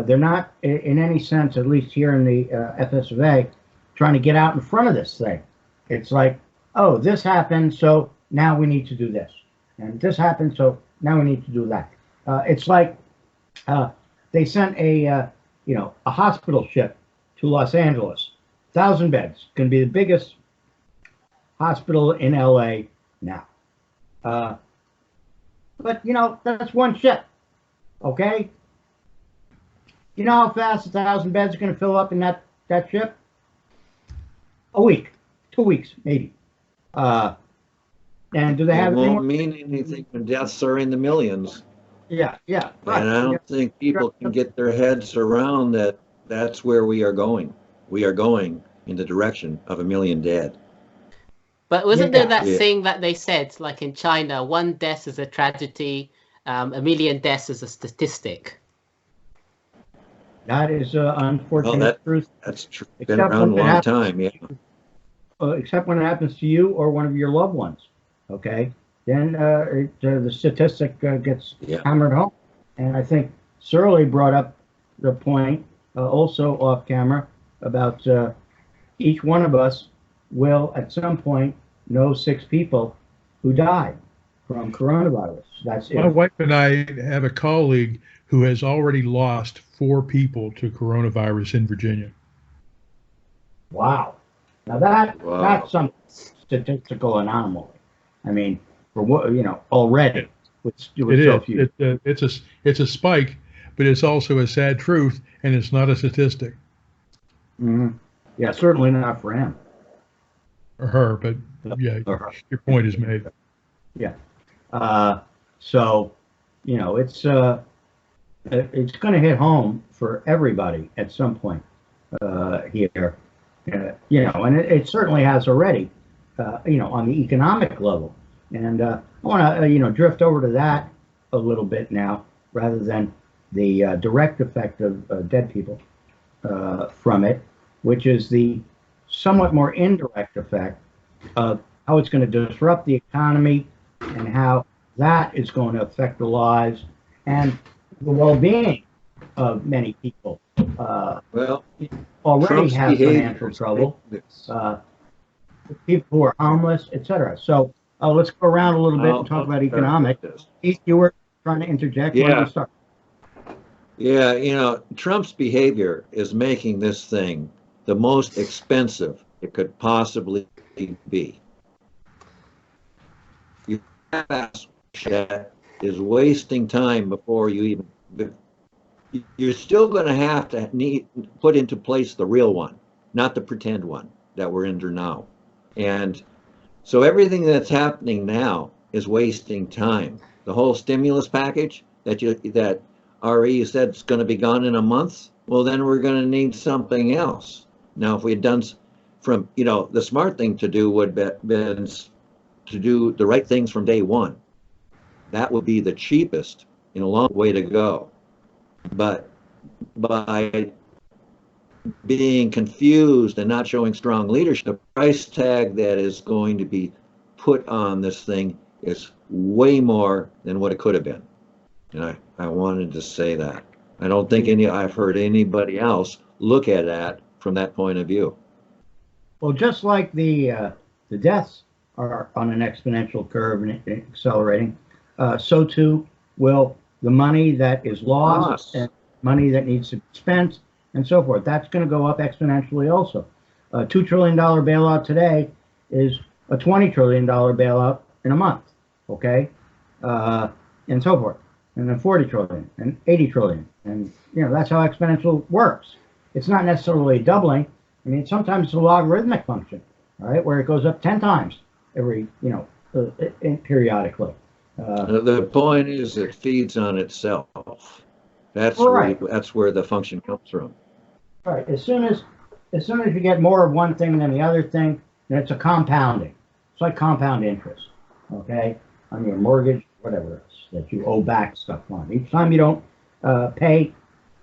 they're not in any sense, at least here in the FSFA, trying to get out in front of this thing. It's like, oh, this happened, so now we need to do this, and this happened, so now we need to do that. It's like they sent a hospital ship to Los Angeles, 1,000 beds, going to be the biggest hospital in LA now. But that's one ship, okay? You know how fast 1,000 beds are going to fill up in that ship? A week, 2 weeks, maybe. And do they have It any more? won't mean anything when deaths are in the millions. Yeah, right. And I don't think people can get their heads around that that's where we are going. We are going in the direction of 1 million dead. But wasn't there that Yeah. thing that they said, like in China, one death is a tragedy, 1 million deaths is a statistic? That is unfortunate truth. That's true. Been Except around a when it long happens- time, yeah. Except when it happens to you or one of your loved ones, okay? Then the statistic gets Yeah. hammered home. And I think Surly brought up the point, also off camera, about each one of us will at some point know 6 people who died from coronavirus. That's My it. wife and I have a colleague who has already lost 4 people to coronavirus in Virginia. Wow. Now Wow. that's some statistical anomaly. I mean, for what already with It so is. few. It's a spike, but it's also a sad truth, and it's not a statistic. Mhm. Yeah, certainly not for him. Or her, but yeah, Or her. your point is made. So, it's going to hit home for everybody at some point here. And it certainly has already, on the economic level. And I want to, drift over to that a little bit now, rather than the direct effect of dead people from it, which is the somewhat more indirect effect of how it's going to disrupt the economy and how that is going to affect the lives and the well-being of many people. Well, Already Trump's have behavior financial trouble, is- people who are homeless, etc. So let's go around a little bit and talk about economic. Keith, you were trying to interject. Why don't you start? Yeah, Trump's behavior is making this thing the most expensive it could possibly be. You is wasting time before you even. You're still going to have to put into place the real one, not the pretend one that we're under now. And so everything that's happening now is wasting time. The whole stimulus package that RE said it's going to be gone in a month. Well, then we're going to need something else. Now, if we had done the smart thing to do would have been to do the right things from day one. That would be the cheapest in a long way to go. But by being confused and not showing strong leadership, the price tag that is going to be put on this thing is way more than what it could have been. And I wanted to say that. I don't think I've heard anybody else look at that from that point of view. Well, just like the deaths are on an exponential curve and accelerating, so too will the money that is lost and money that needs to be spent and so forth. That's going to go up exponentially also. A $2 trillion bailout today is a $20 trillion bailout in a month, okay? And so forth. And then 40 trillion and 80 trillion. And, that's how exponential works. It's not necessarily doubling. I mean, sometimes it's a logarithmic function, all right, where it goes up 10 times every, periodically. The point is it feeds on itself. That's right. That's where the function comes from. All right. As soon as you get more of one thing than the other thing, then it's a compounding. It's like compound interest, okay, on your mortgage, whatever else that you owe back stuff on. Each time you don't pay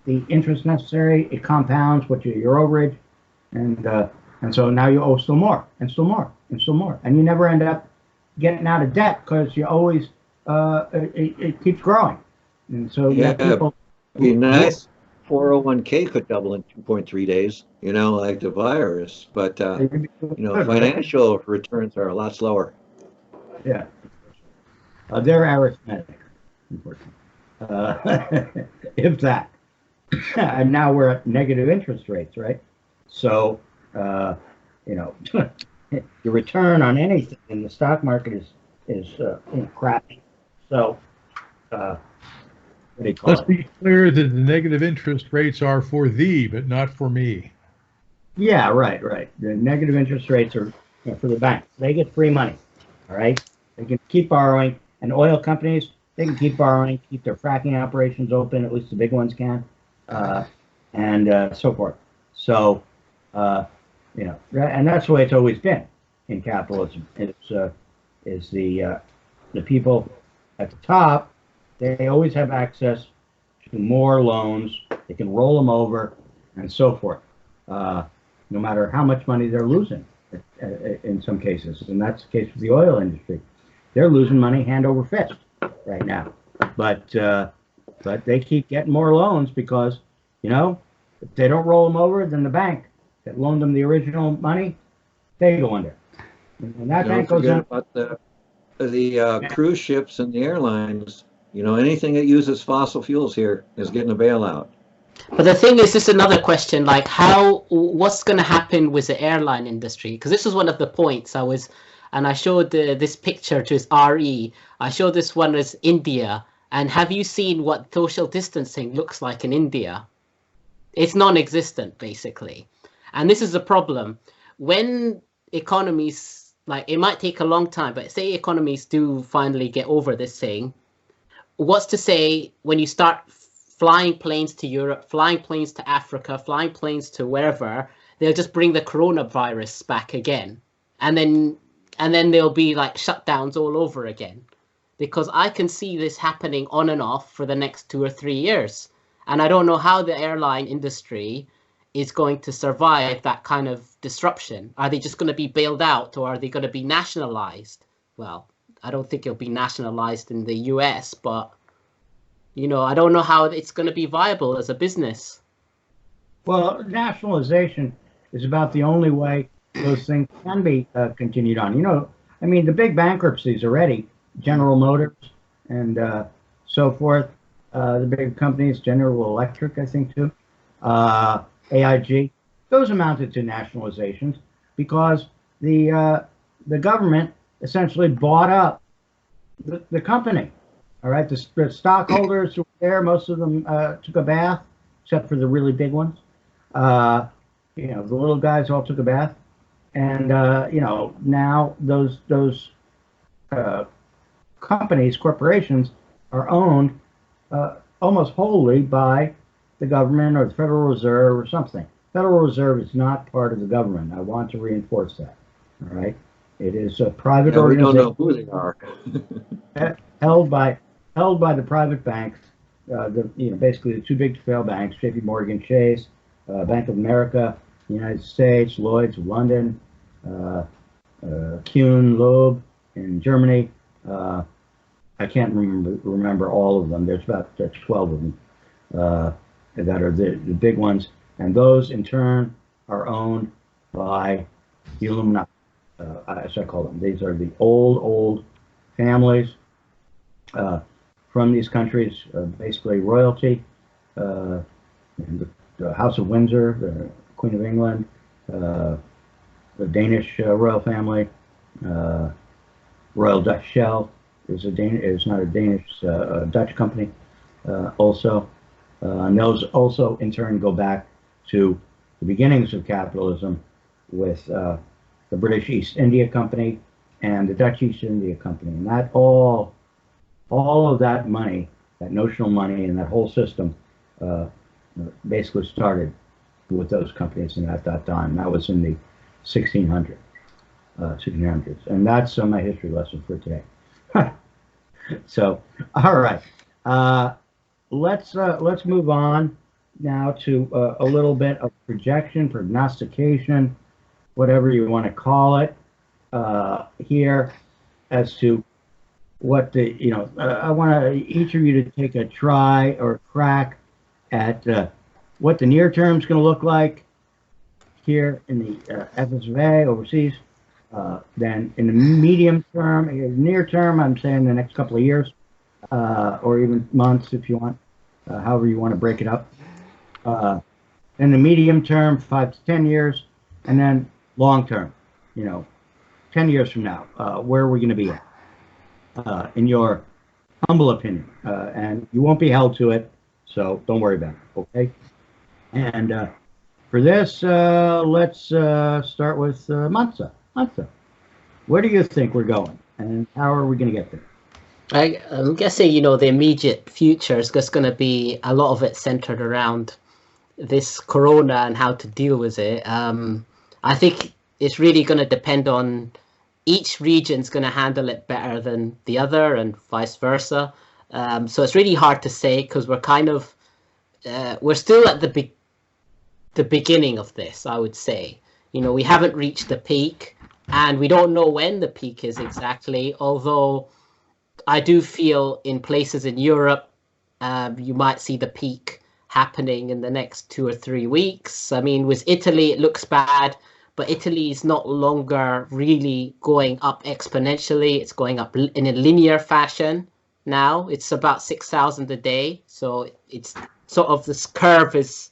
the interest necessary, it compounds what your overage, and so now you owe still more and still more and still more, and you never end up getting out of debt because you always it keeps growing, and so people. Be nice. 401k could double in 2.3 days, like the virus, but financial returns are a lot slower. Yeah, they're arithmetic, unfortunately, if that. And now we're at negative interest rates, right? So, your return on anything in the stock market is crappy. So, what do you call Let's be clear that the negative interest rates are for thee, but not for me. Yeah, right. The negative interest rates are for the banks. They get free money, all right? They can keep borrowing, and oil companies, they can keep borrowing, keep their fracking operations open, at least the big ones can, and so forth. So, and that's the way it's always been in capitalism. It's the people at the top, they always have access to more loans. They can roll them over and so forth, no matter how much money they're losing in some cases. And that's the case with the oil industry. They're losing money hand over fist right now. But they keep getting more loans because, if they don't roll them over, then the bank that loaned them the original money, they go under. And that bank goes under. About the cruise ships and the airlines. Anything that uses fossil fuels here is getting a bailout. But the thing is, this is another question, like what's going to happen with the airline industry? Because this was one of the points I showed this picture to his RE. I showed this one as India, And have you seen what social distancing looks like in India? It's non-existent, basically. And this is a problem. When economies, like, it might take a long time, but say economies do finally get over this thing, what's to say when you start flying planes to Europe, flying planes to Africa, flying planes to wherever, they'll just bring the coronavirus back again. And then there'll be like shutdowns all over again. Because I can see this happening on and off for the next 2 or 3 years. And I don't know how the airline industry is going to survive that kind of disruption. Are they just going to be bailed out, or are they going to be nationalized? Well, I don't think it'll be nationalized in the US, but, you know, I don't know how it's going to be viable as a business. Well, nationalization is about the only way those things can be continued on. You know, I mean, the big bankruptcies already, General Motors and so forth, the big companies, General Electric, I think too, AIG, those amounted to nationalizations because the government essentially bought up the company. All right, the stockholders who were there, most of them took a bath, except for the really big ones. You know, the little guys all took a bath, and you know, now those companies, corporations, are owned almost wholly by the government or the Federal Reserve or something. Federal Reserve is not part of the government. I want to reinforce that. All right, it is a private organization. We don't know who they are. held by the private banks. Basically the too big to fail banks: J.P. Morgan Chase, Bank of America, the United States, Lloyd's of London, Kuhn, Loeb in Germany. I can't remember all of them. There's about 12 of them that are the big ones, and those in turn are owned by the Illuminati, as I call them. These are the old families from these countries, basically royalty, the House of Windsor, the Queen of England, the Danish royal family, Royal Dutch Shell is not a Danish, Dutch company also. And those also in turn go back to the beginnings of capitalism with the British East India Company and the Dutch East India Company. And that all of that money, that notional money and that whole system basically started with those companies and at that time. That was in the 1600s. And that's my history lesson for today. So, all right. Let's move on now to a little bit of projection, prognostication, whatever you want to call it, here as to what I want each of you to take a try or crack at what the near term is going to look like here in the FSA overseas. Then in the medium term, near term, I'm saying the next couple of years, or even months if you want, however you want to break it up. In the medium term, 5 to 10 years, and then long term, 10 years from now, where are we going to be at, in your humble opinion? And you won't be held to it, so don't worry about it, okay? And for this, let's start with Mansa. Mansa, where do you think we're going, and how are we going to get there? I'm guessing, the immediate future is just going to be a lot of it centered around this corona and how to deal with it. I think it's really going to depend on each region's going to handle it better than the other and vice versa. So it's really hard to say because we're kind of, we're still at the beginning of this, I would say. We haven't reached the peak and we don't know when the peak is exactly, although I do feel in places in Europe, you might see the peak happening in the next 2 or 3 weeks. I mean, with Italy, it looks bad, but Italy is not longer really going up exponentially. It's going up in a linear fashion now. It's about 6,000 a day. So it's sort of, this curve is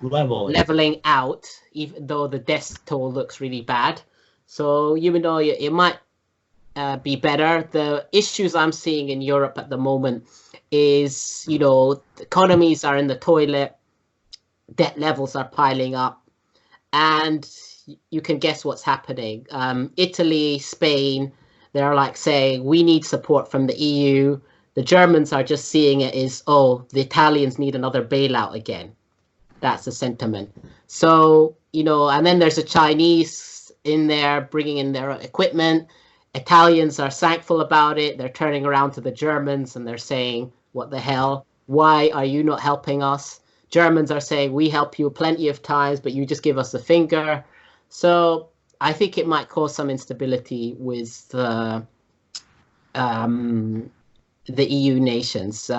leveling out, even though the death toll looks really bad. So, it might be better. The issues I'm seeing in Europe at the moment is, the economies are in the toilet, debt levels are piling up, and you can guess what's happening. Italy, Spain, they're like saying, we need support from the EU. The Germans are just seeing it as, oh, the Italians need another bailout again. That's the sentiment. So, and then there's the Chinese in there bringing in their equipment. Italians are thankful about it. They're turning around to the Germans and they're saying, what the hell? Why are you not helping us? Germans are saying, we help you plenty of times, but you just give us the finger. So I think it might cause some instability with the EU nations.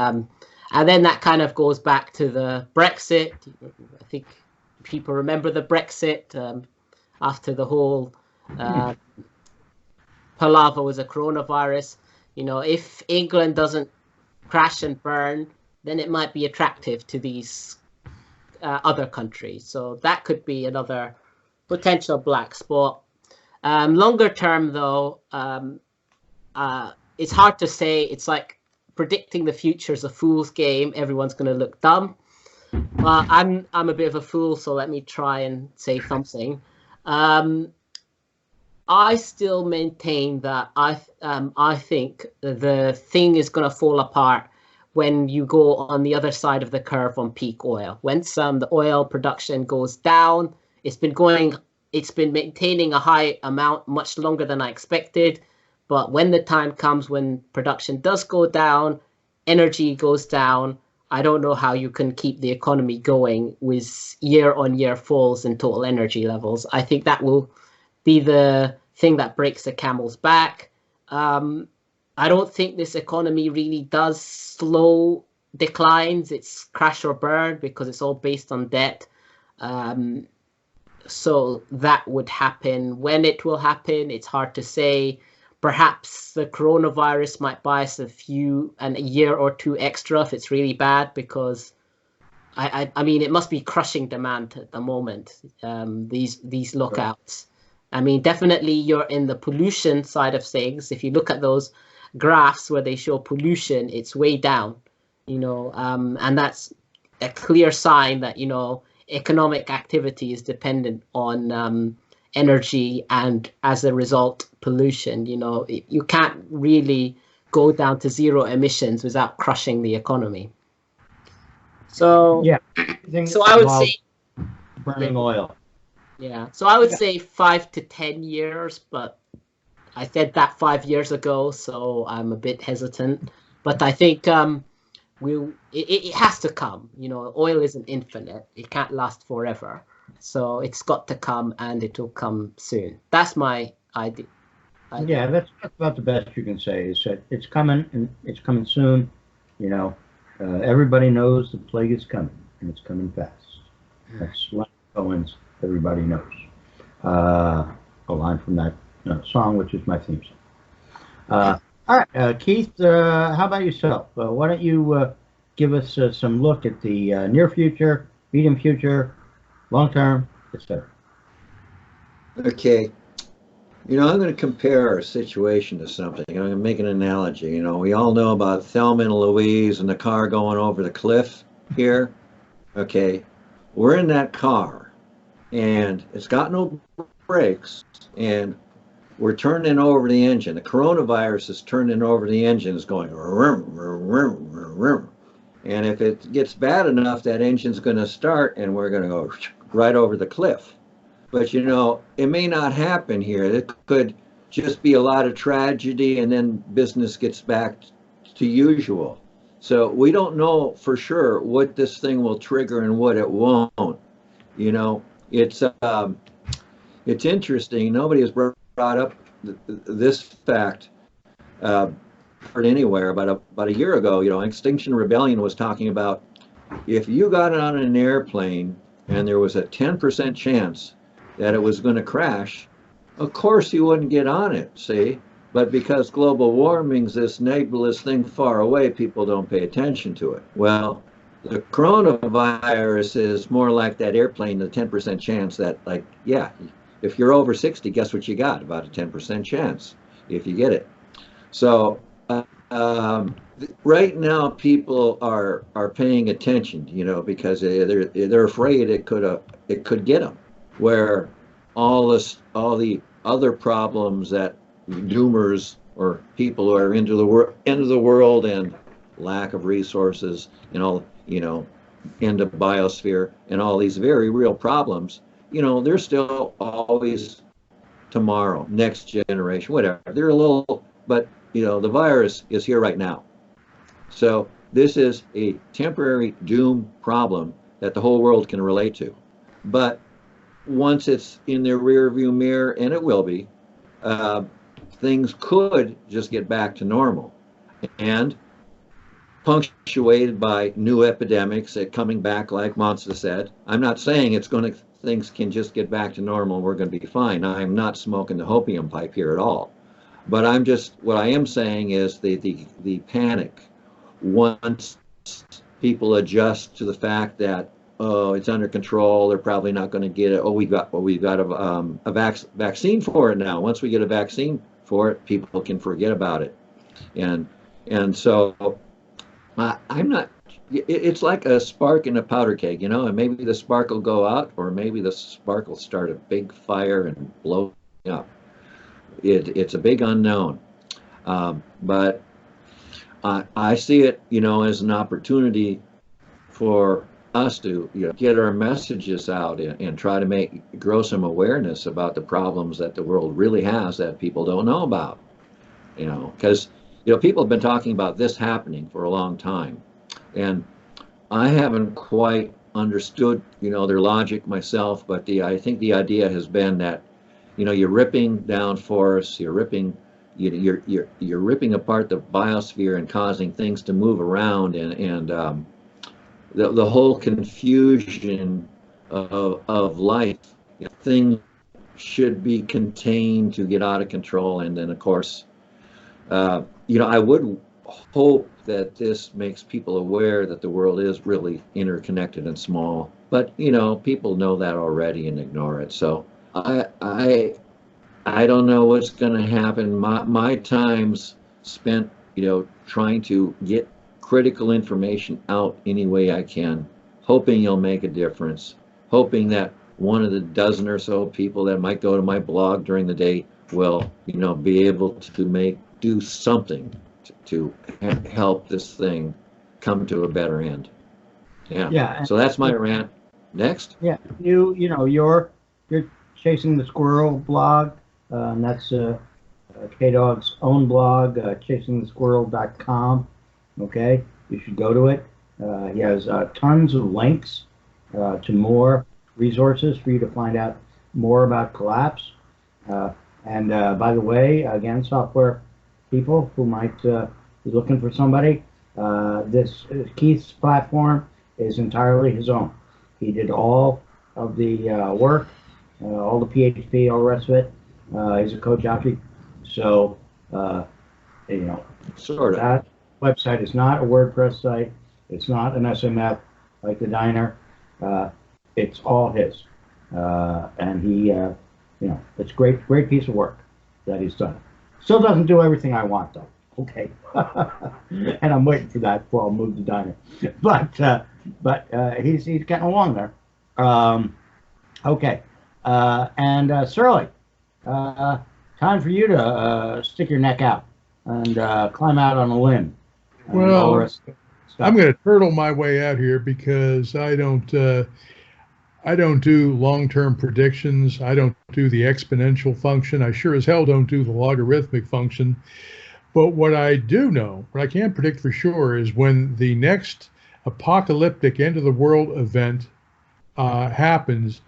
And then that kind of goes back to the Brexit. I think people remember the Brexit after the whole palaver with the coronavirus. If England doesn't crash and burn, then it might be attractive to these other countries. So that could be another potential black spot. Longer term, though, it's hard to say. It's like predicting the future is a fool's game. Everyone's going to look dumb. I'm a bit of a fool, so let me try and say something. I still maintain that I think the thing is going to fall apart when you go on the other side of the curve on peak oil. Once the oil production goes down, it's been maintaining a high amount much longer than I expected. But when the time comes when production does go down, energy goes down, I don't know how you can keep the economy going with year-on-year falls in total energy levels. I think that will be the thing that breaks the camel's back. I don't think this economy really does slow declines. It's crash or burn because it's all based on debt. So that would happen. When it will happen, it's hard to say. Perhaps the coronavirus might buy us a year or two extra if it's really bad, because I mean, it must be crushing demand at the moment, these lockouts. I mean, definitely you're in the pollution side of things. If you look at those graphs where they show pollution, it's way down, and that's a clear sign that, economic activity is dependent on energy and, as a result, pollution. You can't really go down to zero emissions without crushing the economy. So Yeah. So I would say burning oil. Yeah. So I would say 5 to 10 years, but I said that 5 years ago, so I'm a bit hesitant. But I think it has to come. Oil isn't infinite. It can't last forever. So it's got to come, and it will come soon. That's my idea. Yeah, that's about the best you can say, is that it's coming, and it's coming soon. Everybody knows the plague is coming, and it's coming fast. That's Leonard Cohen's "Everybody Knows," a line from that song, which is my theme song. All right, Keith, how about yourself? Why don't you give us some look at the near future, medium future, long term, etc. Okay. I'm going to compare our situation to something. I'm going to make an analogy. We all know about Thelma and Louise and the car going over the cliff here. Okay. We're in that car, and it's got no brakes, and we're turning over the engine. The coronavirus is turning over the engine. It's going, vroom, vroom, vroom, vroom, vroom. And if it gets bad enough, that engine's going to start, and we're going to go right over the cliff. But, it may not happen here. It could just be a lot of tragedy, and then business gets back to usual. So we don't know for sure what this thing will trigger and what it won't. It's interesting. Nobody has brought up this fact anywhere. About a year ago, Extinction Rebellion was talking about, if you got on an airplane and there was a 10% chance that it was going to crash, of course you wouldn't get on it, see? But because global warming's this nebulous thing far away, people don't pay attention to it. Well, the coronavirus is more like that airplane, the 10% chance that, if you're over 60, guess what you got? About a 10% chance. if you get it. So right now, people are paying attention, because they're afraid it could get them. Where all the other problems that doomers or people who are into the end of the world and lack of resources and all, end of biosphere and all these very real problems, they're still always tomorrow, next generation, whatever. They're a little, but the virus is here right now. So this is a temporary doom problem that the whole world can relate to. But once it's in their rear view mirror, and it will be, things could just get back to normal. And punctuated by new epidemics that coming back, like Monsa said. I'm not saying things can just get back to normal, we're going to be fine. I'm not smoking the hopium pipe here at all. But what I am saying is the panic once people adjust to the fact that, oh, it's under control, they're probably not going to get it. Oh, we've got a vaccine for it now. Once we get a vaccine for it, people can forget about it. And so I'm not, it's like a spark in a powder keg, and maybe the spark will go out, or maybe the spark will start a big fire and blow up. It's a big unknown. But I see it, as an opportunity for us to get our messages out and try to grow some awareness about the problems that the world really has that people don't know about. Because people have been talking about this happening for a long time, and I haven't quite understood their logic myself. But I think the idea has been that you're ripping down forests, you're ripping apart the biosphere and causing things to move around, and the whole confusion of life. Things should be contained to get out of control, and then of course, I would hope that this makes people aware that the world is really interconnected and small. But people know that already and ignore it. So I don't know what's going to happen. My time's spent, trying to get critical information out any way I can, hoping you'll make a difference, hoping that one of the dozen or so people that might go to my blog during the day will, be able to do something to help this thing come to a better end. Yeah. So that's my rant. Next. Yeah. You're Chasing the Squirrel blog. And that's K-Dog's own blog, chasingthesquirrel.com. Okay, you should go to it. He has tons of links to more resources for you to find out more about Collapse. And by the way, again, software people who might be looking for somebody, this Keith's platform is entirely his own. He did all of the work, all the PHP, all the rest of it. He's a coach outreach, so sort of. That website is not a WordPress site. It's not an SMF like the Diner. It's all his, and he, it's great piece of work that he's done. Still doesn't do everything I want though. Okay, and I'm waiting for that before I'll move to Diner. But he's getting along there. Okay, and Surly. Time for you to stick your neck out and climb out on a limb. Well, I'm going to turtle my way out here because I don't do long-term predictions. I don't do the exponential function. I sure as hell don't do the logarithmic function. But what I do know, what I can predict for sure, is when the next apocalyptic end of the world event happens,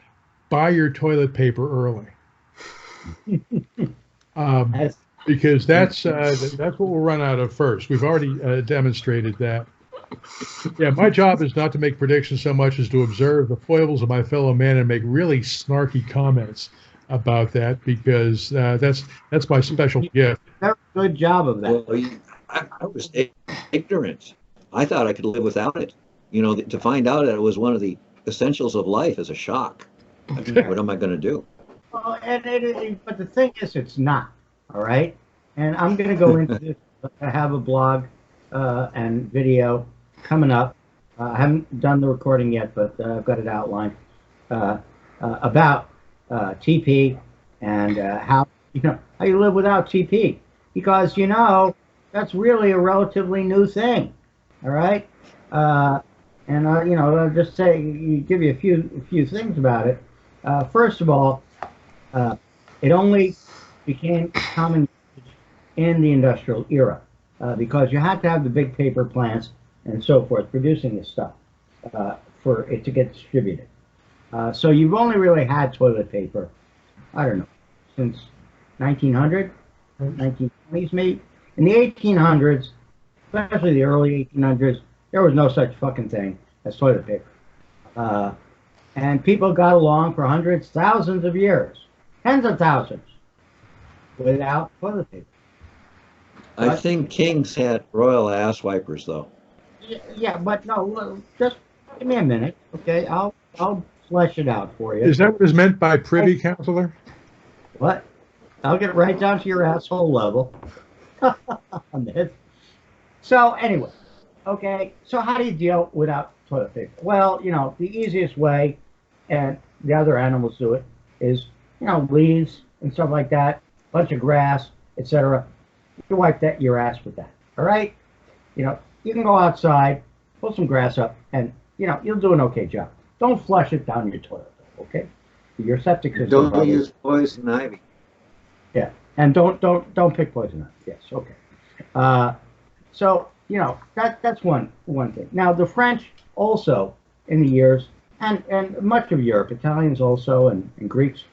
buy your toilet paper early. Because that's what we'll run out of first. We've already demonstrated that. Yeah, my job is not to make predictions so much as to observe the foibles of my fellow man and make really snarky comments about that, because that's my special gift. Very good job of that. Well, I was ignorant. I thought I could live without it. To find out that it was one of the essentials of life is a shock. What am I going to do? Well, but the thing is, it's not. All right, and I'm going to go into this. I have a blog and video coming up. I haven't done the recording yet, but I've got it outlined about TP and how you live without TP, because that's really a relatively new thing. All right, and I'll just give you a few things about it. First of all, it only became common in the industrial era because you had to have the big paper plants and so forth producing this stuff for it to get distributed. So you've only really had toilet paper, I don't know, since 1900, 1920s maybe. In the 1800s, especially the early 1800s, there was no such fucking thing as toilet paper. And people got along for hundreds, thousands of years, tens of thousands, without toilet paper. I think kings had royal ass wipers, though. Yeah, but no, just give me a minute, okay? I'll flesh it out for you. Is that what is meant by privy counselor? What? I'll get right down to your asshole level on this. So anyway, okay. So how do you deal without toilet paper? Well, the easiest way, and the other animals do it, is leaves and stuff like that, bunch of grass, etc. You wipe your ass with that. All right. You can go outside, pull some grass up, and you'll do an okay job. Don't flush it down your toilet, okay? Your septic system. Don't use poison ivy. Yeah, and don't pick poison ivy. Yes, okay. So that's one thing. Now the French also in the years, and much of Europe, Italians also, and Greeks,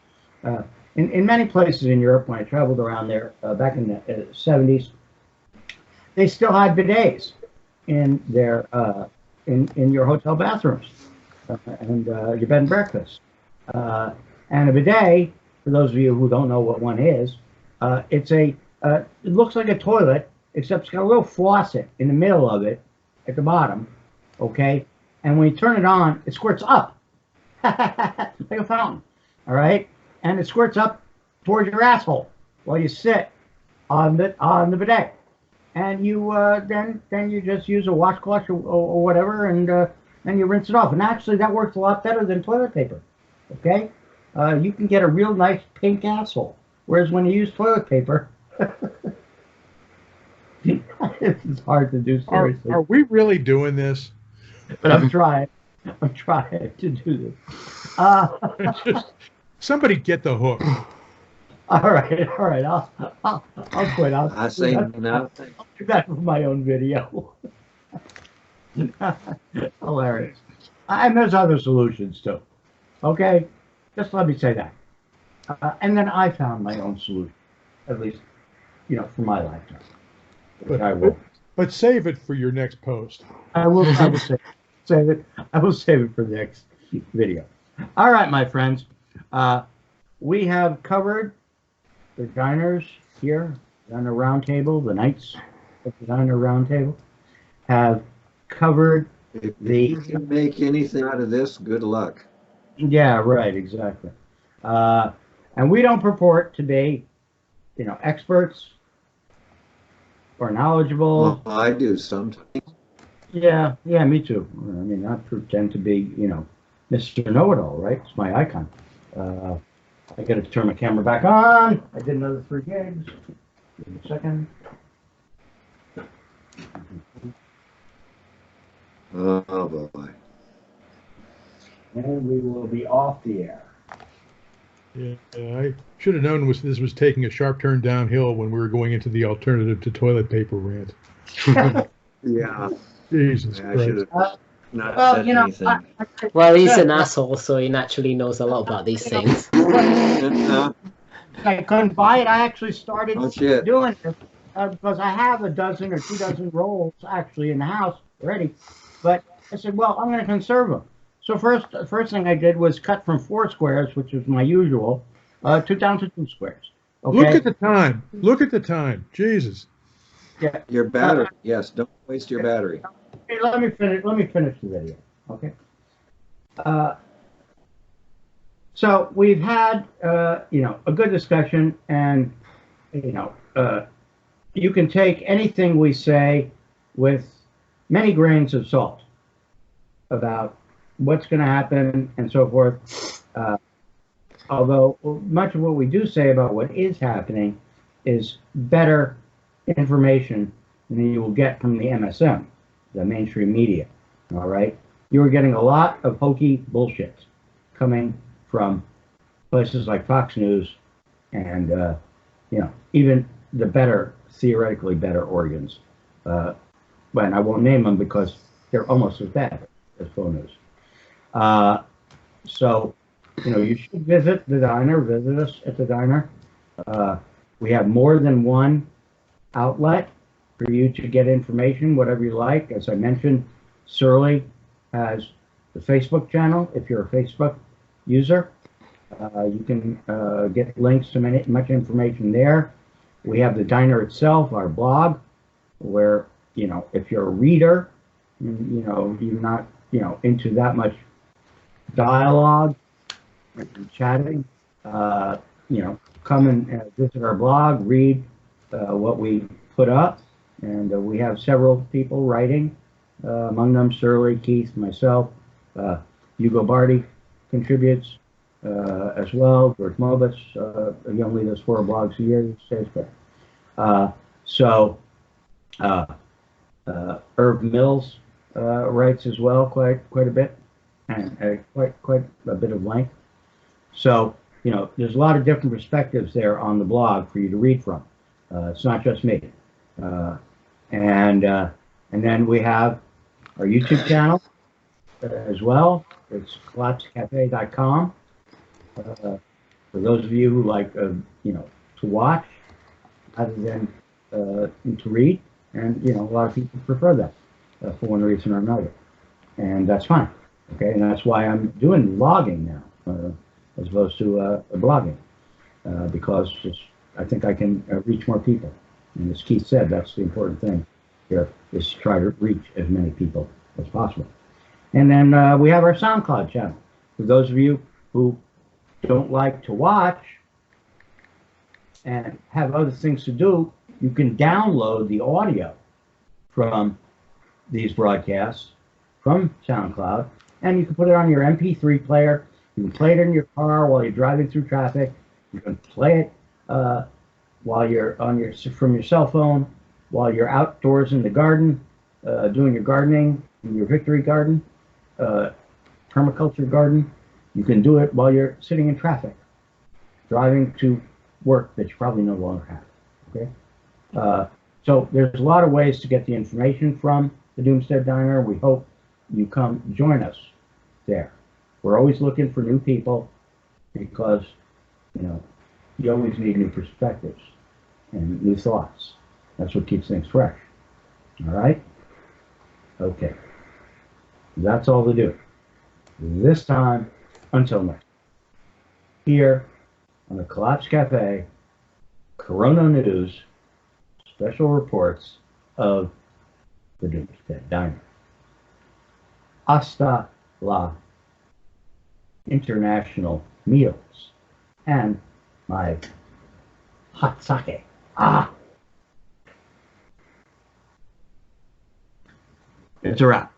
in many places in Europe when I traveled around there back in the 70s, they still had bidets in their in your hotel bathrooms and your bed and breakfast. And a bidet, for those of you who don't know what one is, it looks like a toilet, except it's got a little faucet in the middle of it at the bottom, okay? And when you turn it on, it squirts up like a fountain, all right? And it squirts up towards your asshole while you sit on the bidet. And you then you just use a washcloth or whatever, and you rinse it off. And actually, that works a lot better than toilet paper. Okay, you can get a real nice pink asshole. Whereas when you use toilet paper, it's hard to do seriously. Are we really doing this? But I'm trying to do this. Somebody get the hook. All right. I'll quit. I say nothing. I'll do that for my own video. Hilarious. And there's other solutions too. Okay, just let me say that. And then I found my own solution, at least, for my lifetime. Which I will. But save it for your next post. I will save it. I will save it for the next video. All right, my friends. We have covered the diners here on the round table. The knights of the diner round table have covered If you can make anything out of this, good luck. Yeah, right, exactly. And we don't purport to be, experts or knowledgeable. Well, I do sometimes. Yeah, me too. I mean, I pretend to be, Mr. Know-It-All, right? It's my icon. I got to turn my camera back on. I did another 3 gigs. Give me a second. Oh boy. And we will be off the air. Yeah, I should have known this was taking a sharp turn downhill when we were going into the alternative to toilet paper rant. Yeah. Jesus I Christ. should have not said anything. Well, he's an asshole, so he naturally knows a lot about these things. I couldn't buy it. I actually started Oh, shit. doing it because I have a dozen or 2 dozen rolls actually in the house already. But I said, well, I'm going to conserve them. So first thing I did was cut from 4 squares, which was my usual, down to 2 squares. Okay? Look at the time. Look at the time. Jesus. Yeah. Your battery. Yes, don't waste your battery. Hey, let me finish the video. Okay. So we've had a good discussion, and you can take anything we say with many grains of salt about what's going to happen and so forth. Although much of what we do say about what is happening is better information than you will get from the MSM, the mainstream media. All right, you are getting a lot of hokey bullshit coming from places like Fox News and even the better, theoretically better organs. But I won't name them because they're almost as bad as Faux News. So you should visit the diner. Visit us at the diner. We have more than one outlet for you to get information, whatever you like. As I mentioned, Surly has the Facebook channel. If you're a Facebook user, you can get links to much information there. We have the diner itself, our blog, where if you're a reader, you're not into that much dialogue and chatting, come and visit our blog, read what we put up, and we have several people writing, among them Surly, Keith, myself, Hugo Barty contributes as well, George Mobus, he only does 4 blogs a year these days, but Irv Mills writes as well quite a bit, and quite a bit of length. So there's a lot of different perspectives there on the blog for you to read from. It's not just me. And then we have our YouTube channel as well. It's collapsecafe.com. For those of you who like to watch rather than to read, and a lot of people prefer that for one reason or another, and that's fine. Okay, and that's why I'm doing vlogging now as opposed to blogging, because I think I can reach more people. And as Keith said, that's the important thing here, is to try to reach as many people as possible. And then we have our SoundCloud channel. For those of you who don't like to watch and have other things to do, you can download the audio from these broadcasts from SoundCloud, and you can put it on your MP3 player. You can play it in your car while you're driving through traffic. You can play it while you're from your cell phone, while you're outdoors in the garden, doing your gardening in your victory garden, permaculture garden. You can do it while you're sitting in traffic, driving to work that you probably no longer have. Okay, so there's a lot of ways to get the information from the Doomstead Diner. We hope you come join us there. We're always looking for new people because you always need new perspectives and new thoughts. That's what keeps things fresh. All right? Okay. That's all to do. This time, until next. Here on the Collapse Cafe, Corona News, special reports of the Doomstead Diner. Hasta la international meals and my hot sake. It's a wrap.